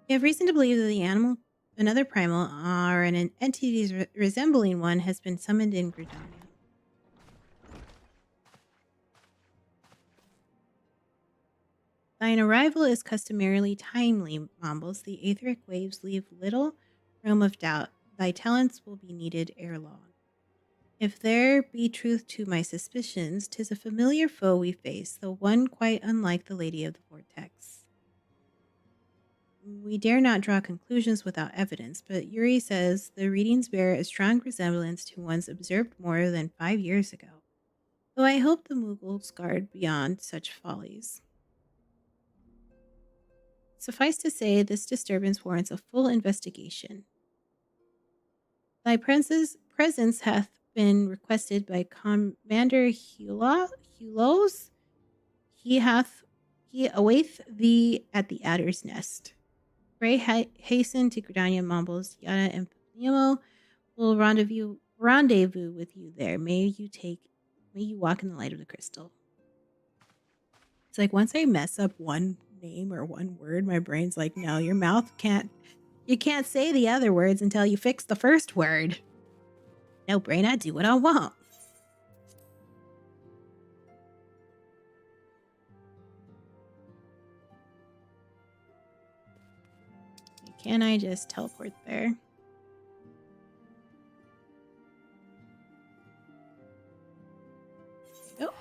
We have reason to believe that another primal, or an entity resembling one, has been summoned in Gridania. Thine arrival is customarily timely, Mumbles. The aetheric waves leave little room of doubt. Thy talents will be needed ere long. If there be truth to my suspicions, 'tis a familiar foe we face, though one quite unlike the Lady of the Vortex. we dare not draw conclusions without evidence, but Yuri says the readings bear a strong resemblance to ones observed more than 5 years ago. Though I hope the Moogles guard beyond such follies. Suffice to say, this disturbance warrants a full investigation. Thy presence hath been requested by Commander Hulos. He awaiteth thee at the Adder's Nest. Pray hasten to Gridania Mumbles, Yana and Nemo will rendezvous with you there. May you walk in the light of the crystal. It's like once I mess up one name or one word, my brain's like, no, you can't say the other words until you fix the first word. No, brain, I do what I want. Can I just teleport there? Oh,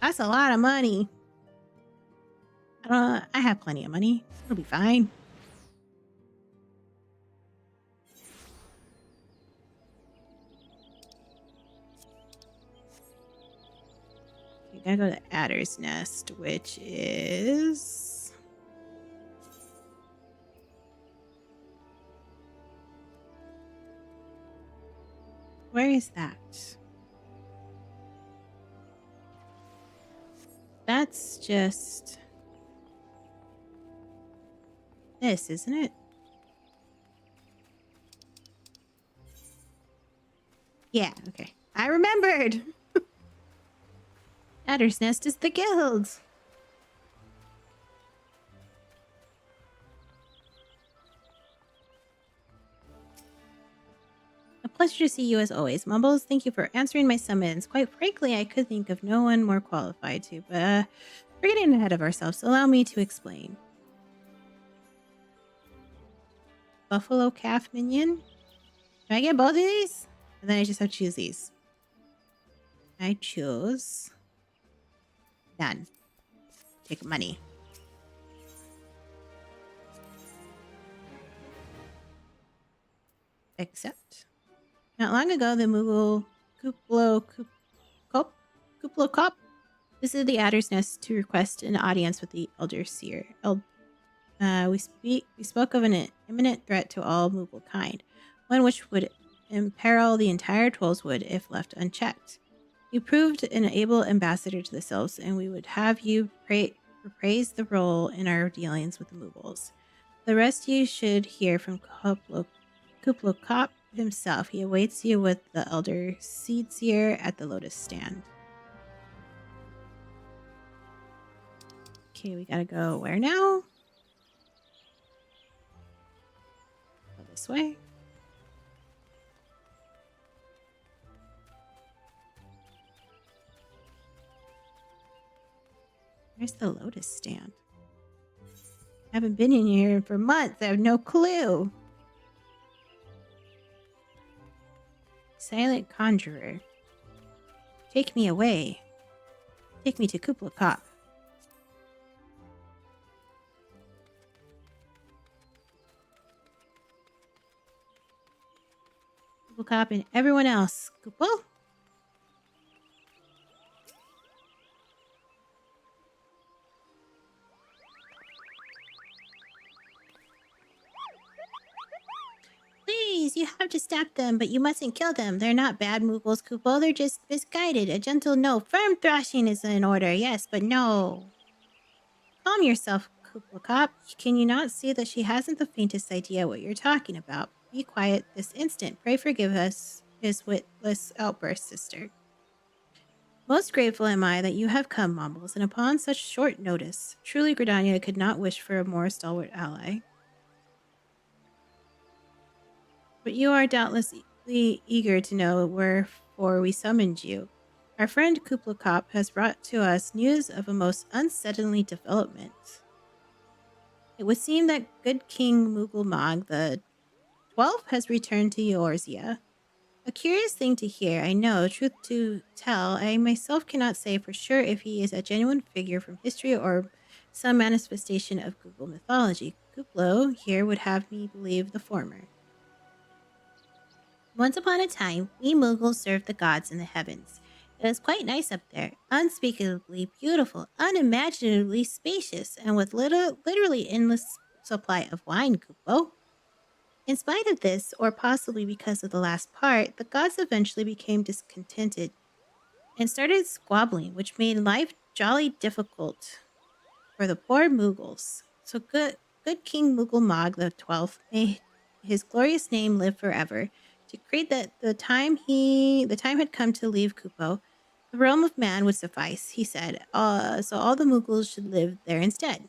that's a lot of money. I have plenty of money. It'll be fine. Okay, gotta go to Adder's Nest, which is... Where is that? That's just... this, isn't it? Yeah, okay. I remembered! Adder's Nest is the guild. A pleasure to see you as always. Mumbles, thank you for answering my summons. Quite frankly, I could think of no one more qualified to, but we're getting ahead of ourselves. Allow me to explain. Buffalo calf minion? Do I get both of these? And then I just have to choose these. I chose none. Take money. Accept. Not long ago, the Moogle Kupo Cop visited the Adder's Nest to request an audience with the Elder Seer. We spoke of an imminent threat to all Moogle kind, one which would imperil the entire Trollswood if left unchecked. You proved an able ambassador to the Sylphs, and we would have you reprise the role in our dealings with the Moogles. The rest you should hear from Kuplo Cop himself. He awaits you with the Elder Seedseer at the Lotus Stand. Okay, we gotta go where now? Go this way. Where's the Lotus Stand? I haven't been in here for months. I have no clue. Silent Conjurer. Take me away. Take me to Kuplo Cop. Kuplo Cop and everyone else. Kupo? Please, you have to stop them, but you mustn't kill them. They're not bad Moogles, Kupo. They're just misguided. A gentle no. Firm thrashing is in order, yes, but no. Calm yourself, Kuplo Cop. Can you not see that she hasn't the faintest idea what you're talking about? Be quiet this instant. Pray forgive us his witless outburst, sister. Most grateful am I that you have come, Mumbles, and upon such short notice. Truly, Gridania could not wish for a more stalwart ally. But you are doubtlessly eager to know wherefore we summoned you. Our friend Kuplo Cop has brought to us news of a most unsettling development. It would seem that good King Moogle Mog the 12th has returned to Eorzea. A curious thing to hear, I know. Truth to tell, I myself cannot say for sure if he is a genuine figure from history or some manifestation of Google mythology. Kuplo here would have me believe the former. Once upon a time, we Moogles served the gods in the heavens. It was quite nice up there, unspeakably beautiful, unimaginably spacious, and with literally endless supply of wine, Kupo. In spite of this, or possibly because of the last part, the gods eventually became discontented and started squabbling, which made life jolly difficult for the poor Moogles. So good King Moogle Mog the 12th, may his glorious name live forever, decreed that the time had come to leave Kupo. The realm of man would suffice, he said. So all the Moogles should live there instead.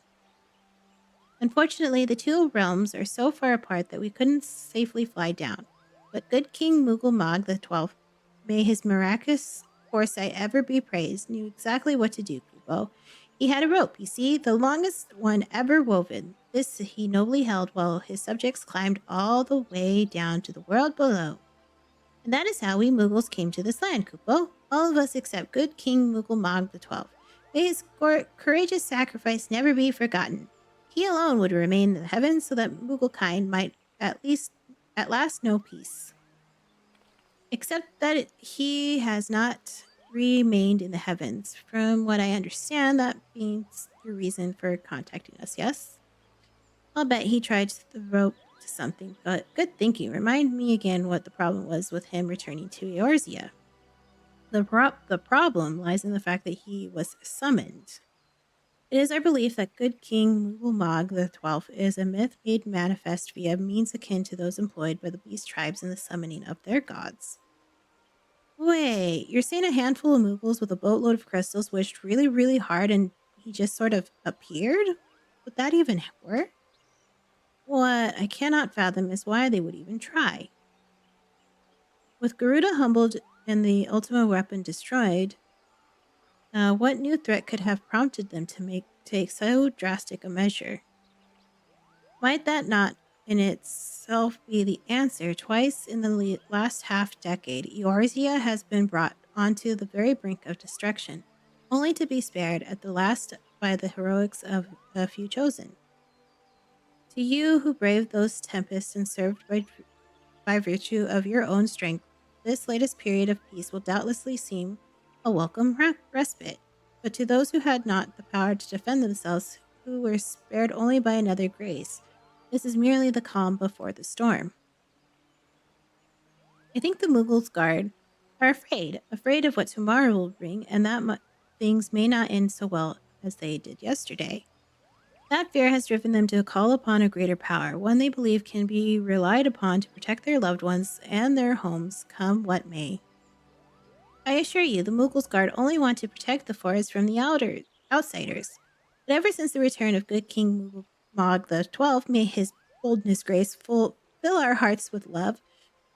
Unfortunately, the two realms are so far apart that we couldn't safely fly down. But good King Moogle Mog the 12th, may his miraculous foresight ever be praised, knew exactly what to do, Kupo. He had a rope, you see, the longest one ever woven. This he nobly held while his subjects climbed all the way down to the world below. And that is how we Moogles came to this land, Kupo. All of us except good King Moogle Mog the 12th. May his courageous sacrifice never be forgotten. He alone would remain in the heavens so that Mooglekind might at last know peace. Except that he has not remained in the heavens. From what I understand, that means your reason for contacting us, yes? I'll bet he tried the rope to something, but good thinking. Remind me again what the problem was with him returning to Eorzea. The problem lies in the fact that he was summoned. It is our belief that good King Moogle the 12th is a myth made manifest via means akin to those employed by the beast tribes in the summoning of their gods. Wait, you're saying a handful of Moogles with a boatload of crystals wished really, really hard and he just sort of appeared? Would that even work? What I cannot fathom is why they would even try. With Garuda humbled and the ultimate weapon destroyed, what new threat could have prompted them to take so drastic a measure? Might that not in itself be the answer? Twice in the last half-decade, Eorzea has been brought onto the very brink of destruction, only to be spared at the last by the heroics of a few chosen. To you who braved those tempests and served by virtue of your own strength, this latest period of peace will doubtlessly seem a welcome respite. But to those who had not the power to defend themselves, who were spared only by another grace, this is merely the calm before the storm. I think the Moogles Guard are afraid of what tomorrow will bring, and that things may not end so well as they did yesterday. That fear has driven them to call upon a greater power, one they believe can be relied upon to protect their loved ones and their homes, come what may. I assure you, the Moogles Guard only want to protect the forest from the outsiders. But ever since the return of good King Moogle Mog the 12th, may his boldness fill our hearts with love,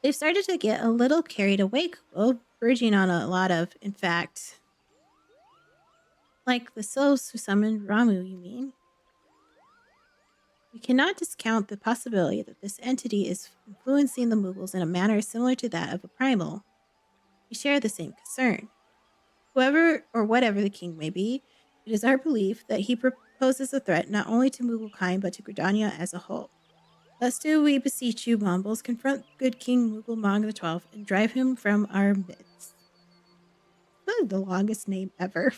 they've started to get a little carried away, Kupo, verging on a lot of, in fact, like the souls who summoned Ramu, you mean? We cannot discount the possibility that this entity is influencing the Moogles in a manner similar to that of a primal. We share the same concern. Whoever or whatever the king may be, it is our belief that he poses a threat not only to Mooglekind but to Gridania as a whole. Thus do we beseech you, Mombles, confront good King Moogle Mog the 12th and drive him from our midst. That is the longest name ever.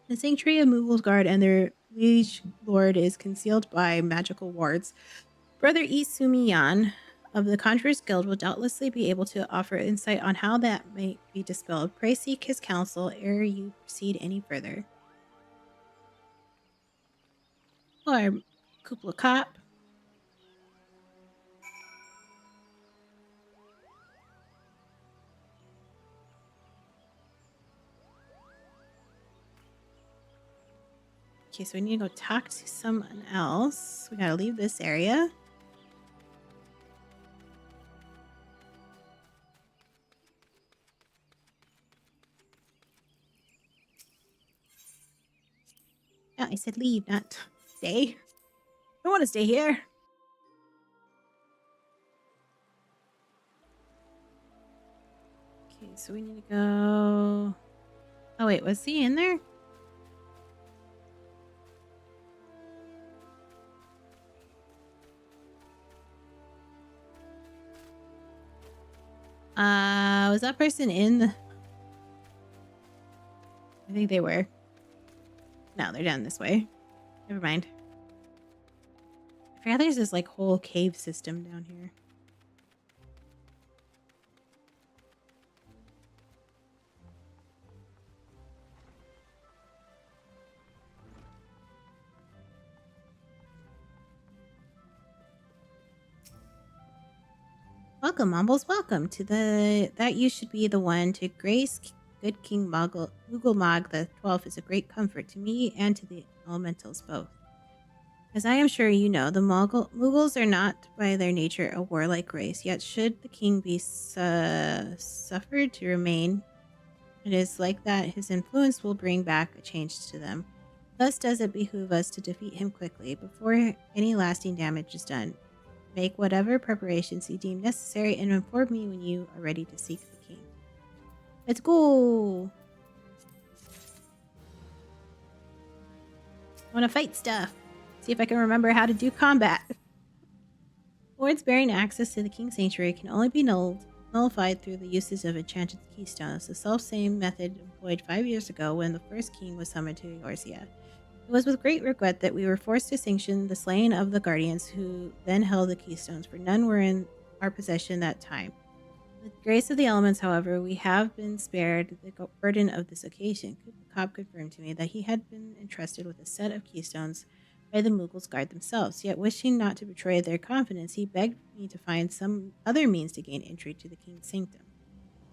The sanctuary of Moogle's Guard and their liege lord is concealed by magical wards. Brother Isumiyan of the Conjurer's Guild will doubtlessly be able to offer insight on how that may be dispelled. Pray seek his counsel ere you proceed any further. Or Kupla Cop. Okay, so we need to go talk to someone else. We gotta leave this area. Yeah, I said leave, not stay. I don't want to stay here. Okay, so we need to go Oh, wait, was he in there? Was that person in the... I think they were. No, they're down this way. Never mind. I forgot there's this, like, whole cave system down here. Welcome, Mumbles. Welcome to the... That you should be the one to grace good King Moogle Mog the 12th is a great comfort to me and to the elementals both. As I am sure you know, the Moogles are not by their nature a warlike race, yet should the king be suffered to remain, it is like that his influence will bring back a change to them. Thus does it behoove us to defeat him quickly, before any lasting damage is done. Make whatever preparations you deem necessary and inform me when you are ready to seek the king. Let's go! I want to fight stuff. See if I can remember how to do combat. Lords bearing access to the King's Sanctuary can only be nullified through the usage of enchanted keystones, the self-same method employed 5 years ago when the first king was summoned to Eorzea. It was with great regret that we were forced to sanction the slaying of the guardians who then held the keystones, for none were in our possession that time. With the grace of the elements, however, we have been spared the burden of this occasion. Cobb confirmed to me that he had been entrusted with a set of keystones by the Moogles guard themselves, yet wishing not to betray their confidence, he begged me to find some other means to gain entry to the King's Sanctum.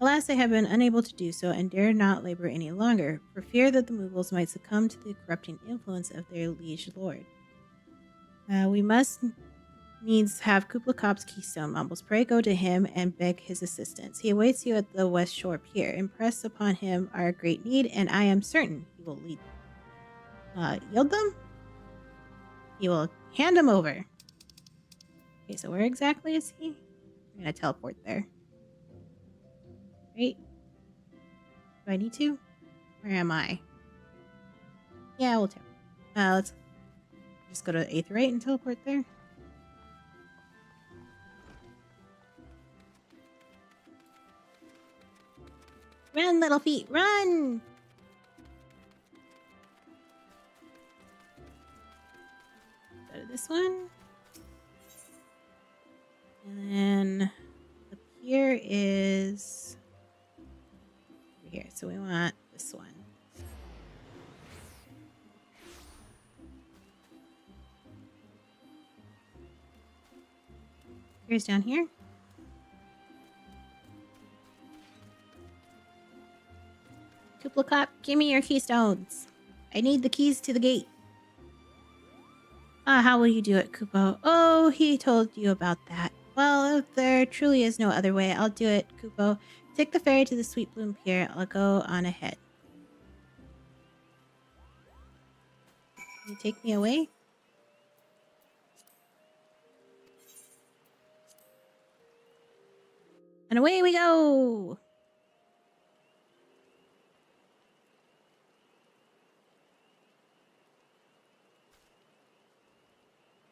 Alas, I have been unable to do so and dare not labor any longer, for fear that the Moogles might succumb to the corrupting influence of their liege lord. We must needs have Kupo Kopp's keystone. Mumbles, pray go to him and beg his assistance. He awaits you at the West Shore Pier. Impress upon him our great need, and I am certain he will lead. Yield them? He will hand him over. Okay, so where exactly is he? I'm gonna teleport there. Right? Do I need to? Where am I? Yeah, we'll let's just go to 8th right and teleport there. Run, little feet, run! Go to this one. And then up here is over here. So we want this one. Here's down here. Kupo Kopp, give me your keystones. I need the keys to the gate. How will you do it, Kupo? Oh, he told you about that. Well, if there truly is no other way, I'll do it, Kupo. Take the ferry to the Sweet Bloom Pier. I'll go on ahead. Can you take me away? And away we go!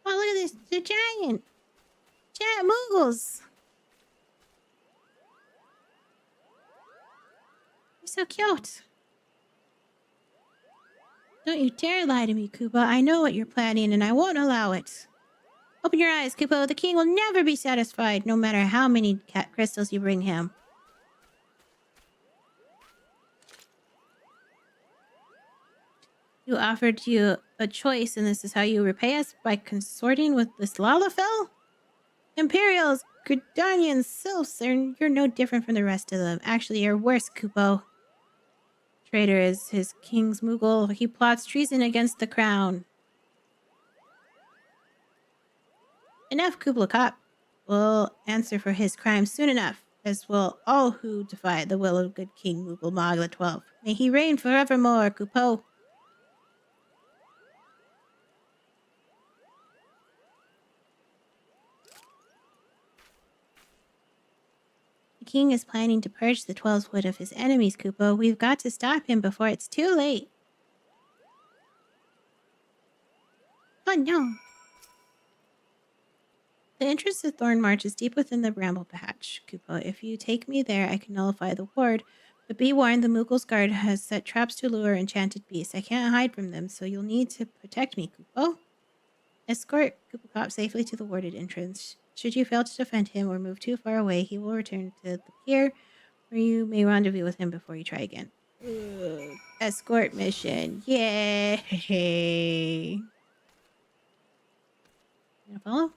Oh, look at this. They're giant. Giant Moogles. You're so cute. Don't you dare lie to me, Kupo. I know what you're planning, and I won't allow it. Open your eyes, Kupo. The king will never be satisfied, no matter how many cat crystals you bring him. You offered you a choice, and this is how you repay us by consorting with this Lalafell? Imperials, Gridanians, Sylphs, you're no different from the rest of them. Actually, you're worse, Kupo. Traitor is his king's Moogle. He plots treason against the crown. Enough, Kupo Kopp will answer for his crimes soon enough, as will all who defy the will of good King Moogle Mog the 12th. May he reign forevermore, Kupo. king is planning to purge the 12 wood of his enemies, Kupo. We've got to stop him before it's too late. Oh no. The entrance to Thorn March is deep within the bramble patch, Kupo. If you take me there, I can nullify the ward. But be warned, the Moogle's guard has set traps to lure enchanted beasts. I can't hide from them, so you'll need to protect me, Kupo. Escort Kupo Cop safely to the warded entrance. Should you fail to defend him or move too far away, he will return to the pier, where you may rendezvous with him before you try again. Escort mission. Yay! You gonna follow?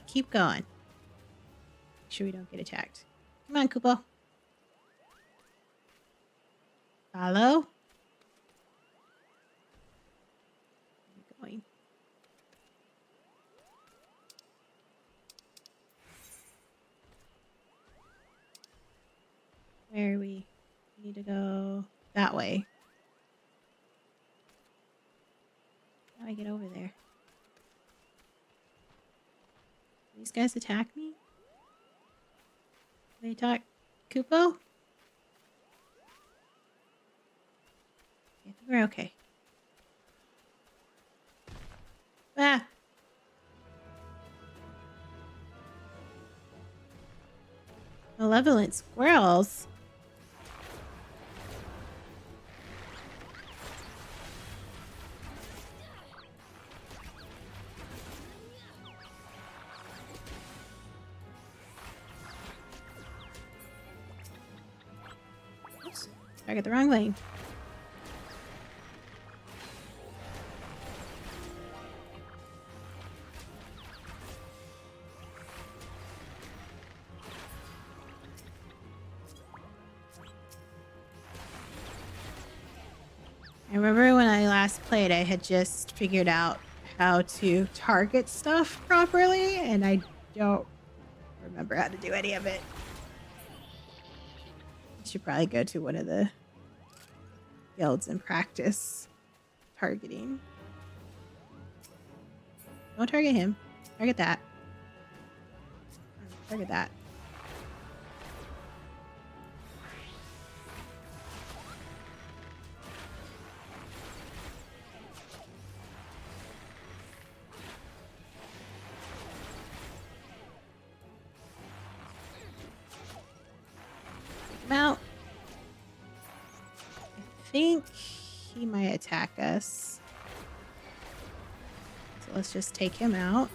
Keep going. Make sure we don't get attacked. Come on, Kupo. Follow. Keep going. Where are we? We need to go that way. How do I get over there? These guys attack me? They attack Kupo? I think we're okay. Ah! Malevolent squirrels. Oops. I got the wrong lane. I remember when I last played, I had just figured out how to target stuff properly, and I don't remember how to do any of it. I should probably go to one of the guilds and practice targeting. Don't target him. Target that. Target that. Out. I think he might attack us. So let's just take him out.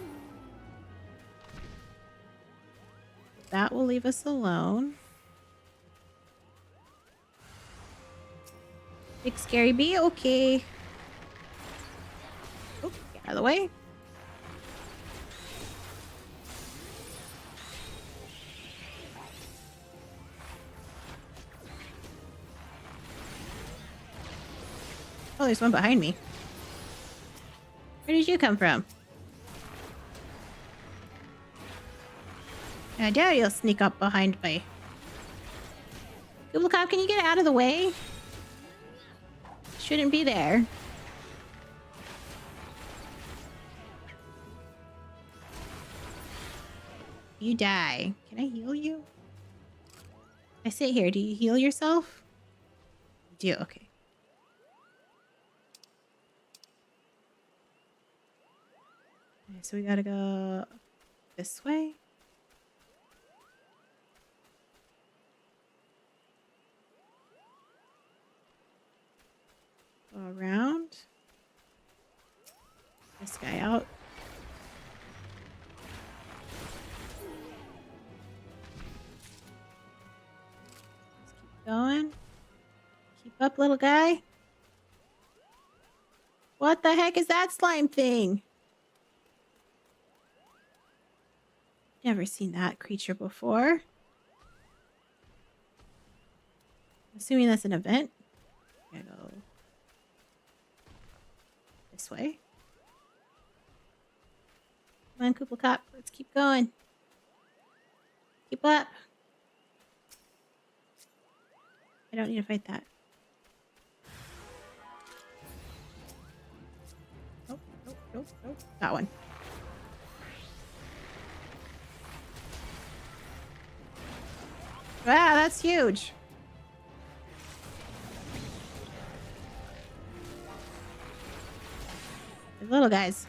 That will leave us alone. Big scary bee, okay. Oh, get out of the way. Oh, there's one behind me. Where did you come from? I dare you'll sneak up behind me. Google Cop, can you get out of the way? Shouldn't be there. You die. Can I heal you? I sit here. Do you heal yourself? You do, okay. So we gotta go this way. Go around. This guy out. Let's keep going. Keep up, little guy. What the heck is that slime thing? Never seen that creature before. Assuming that's an event. I'm gonna go this way. Come on, Kupo Cop. Let's keep going. Keep up. I don't need to fight that. Nope, nope, nope, nope. That one. Wow, that's huge. The little guys.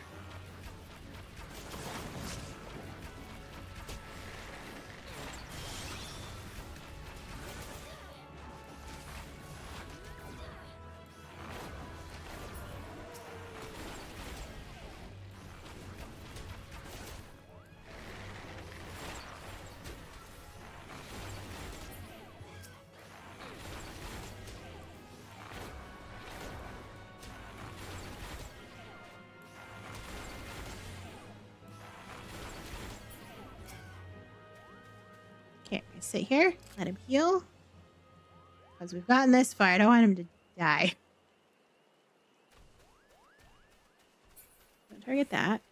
Okay, I'm gonna sit here. Let him heal. Because we've gotten this far. I don't want him to die. Don't target that.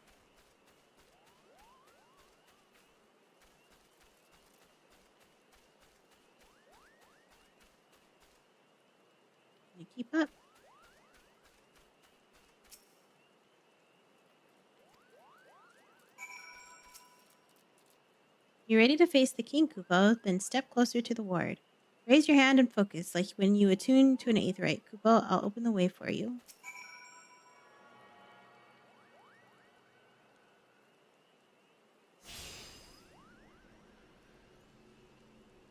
Can you keep up? You ready to face the king, Kupo? Then step closer to the ward. Raise your hand and focus, like when you attune to an aetheryte. Kupo, I'll open the way for you.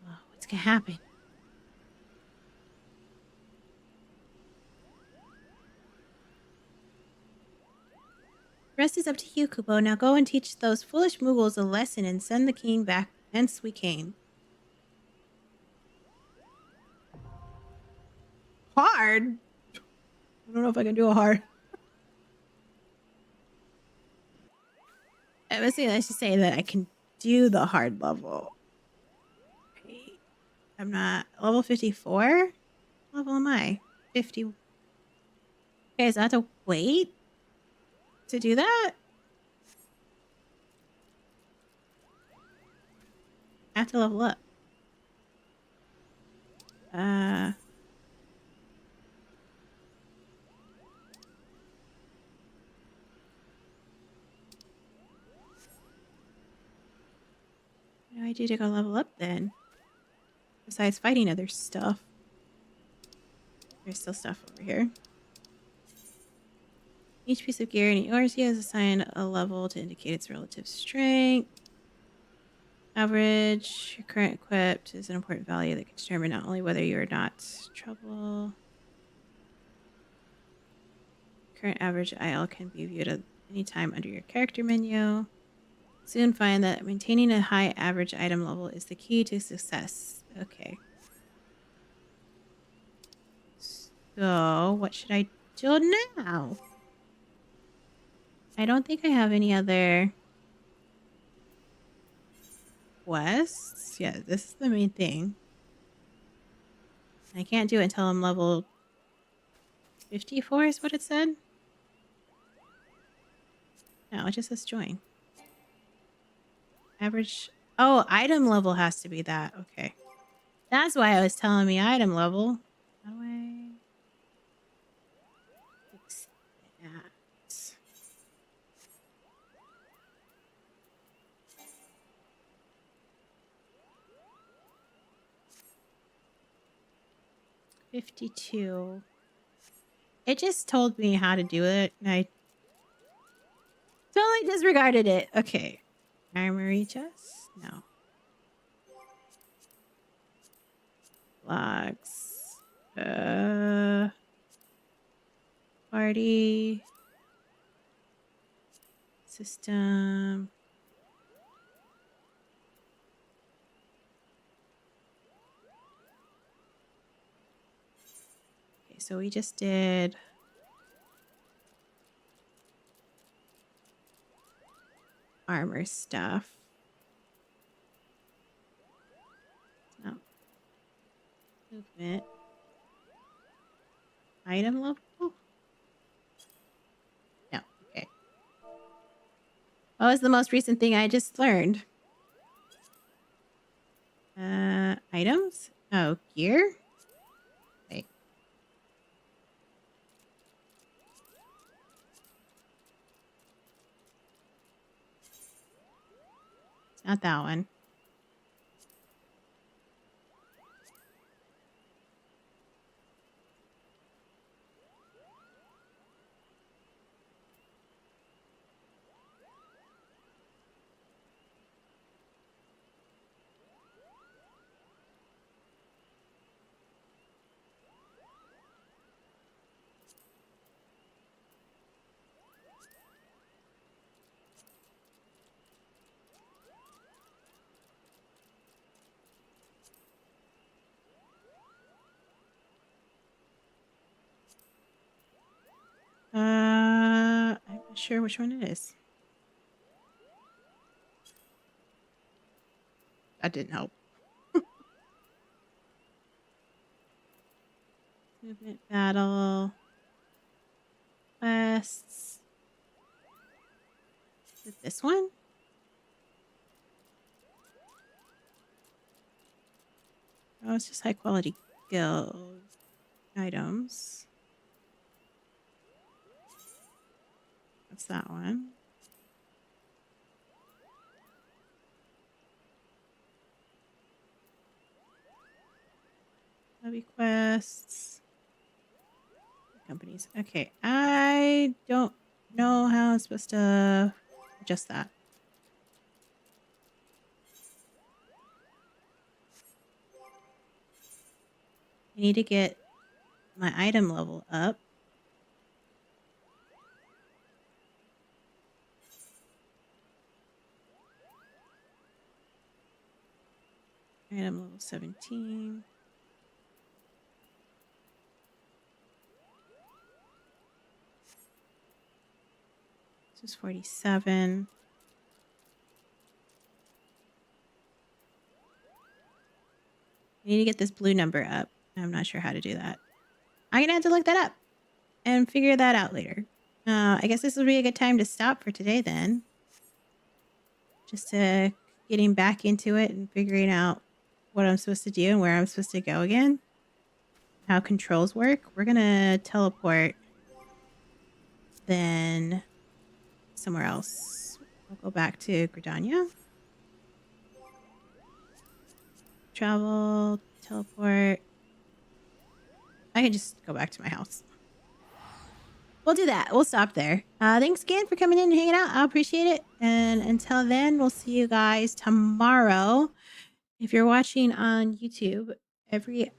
Oh, what's gonna happen? The rest is up to you, Kupo. Now go and teach those foolish Moogles a lesson and send the king back whence we came. Hard? I don't know if I can do a hard. I was saying I should say that I can do the hard level. Okay. I'm not level 54. What level am I? 50. Okay, so I have to wait to do that? I have to level up. What do I do to go level up then? Besides fighting other stuff. There's still stuff over here. Each piece of gear in yours is assigned a level to indicate its relative strength. Average, your current equipped is an important value that can determine not only whether you're not trouble. Current average IL can be viewed at any time under your character menu. Soon find that maintaining a high average item level is the key to success. Okay. So, what should I do now? I don't think I have any other quests. Yeah, this is the main thing. I can't do it until I'm level 54 is what it said. No, it just says join. Average. Oh, item level has to be that. Okay. That's why it was telling me item level. How do I fix that? 52. It just told me how to do it, and I totally disregarded it. Okay. Armory chest? No. Logs. Party. System. Okay, so we just did armor stuff. No. Movement. Item level? No. Okay. What was the most recent thing I just learned? Items? Oh, gear? Wait. It's not that one. I'm not sure which one it is. That didn't help. Movement battle. Quests. Is it this one? Oh, it's just high quality guild items. What's that one? Hobby quests. Companies. Okay, I don't know how I'm supposed to adjust that. I need to get my item level up. Item level 17. This is 47. I need to get this blue number up. I'm not sure how to do that. I'm gonna have to look that up and figure that out later. I guess this would be a good time to stop for today then. Just to getting back into it and figuring out what I'm supposed to do and where I'm supposed to go again. How controls work. We're gonna teleport then somewhere else. I'll go back to Gridania. Travel, teleport. I can just go back to my house. We'll do that. We'll stop there. Thanks again for coming in and hanging out. I appreciate it. And until then, we'll see you guys tomorrow. If you're watching on YouTube, every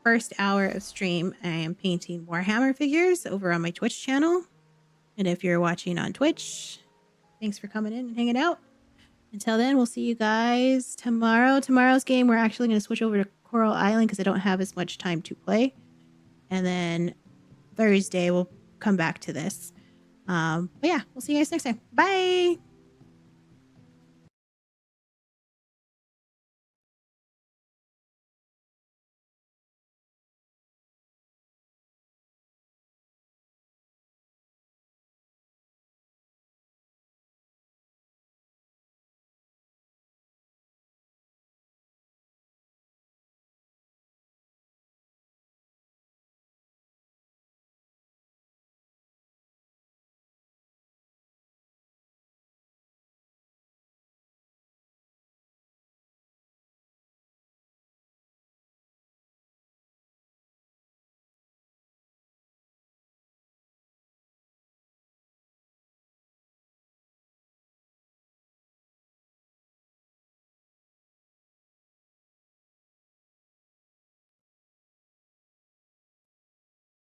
first hour of stream, I am painting Warhammer figures over on my Twitch channel. And if you're watching on Twitch, thanks for coming in and hanging out. Until then, we'll see you guys tomorrow. Tomorrow's game, we're actually going to switch over to Coral Island because I don't have as much time to play. And then Thursday, we'll come back to this. But yeah, we'll see you guys next time. Bye!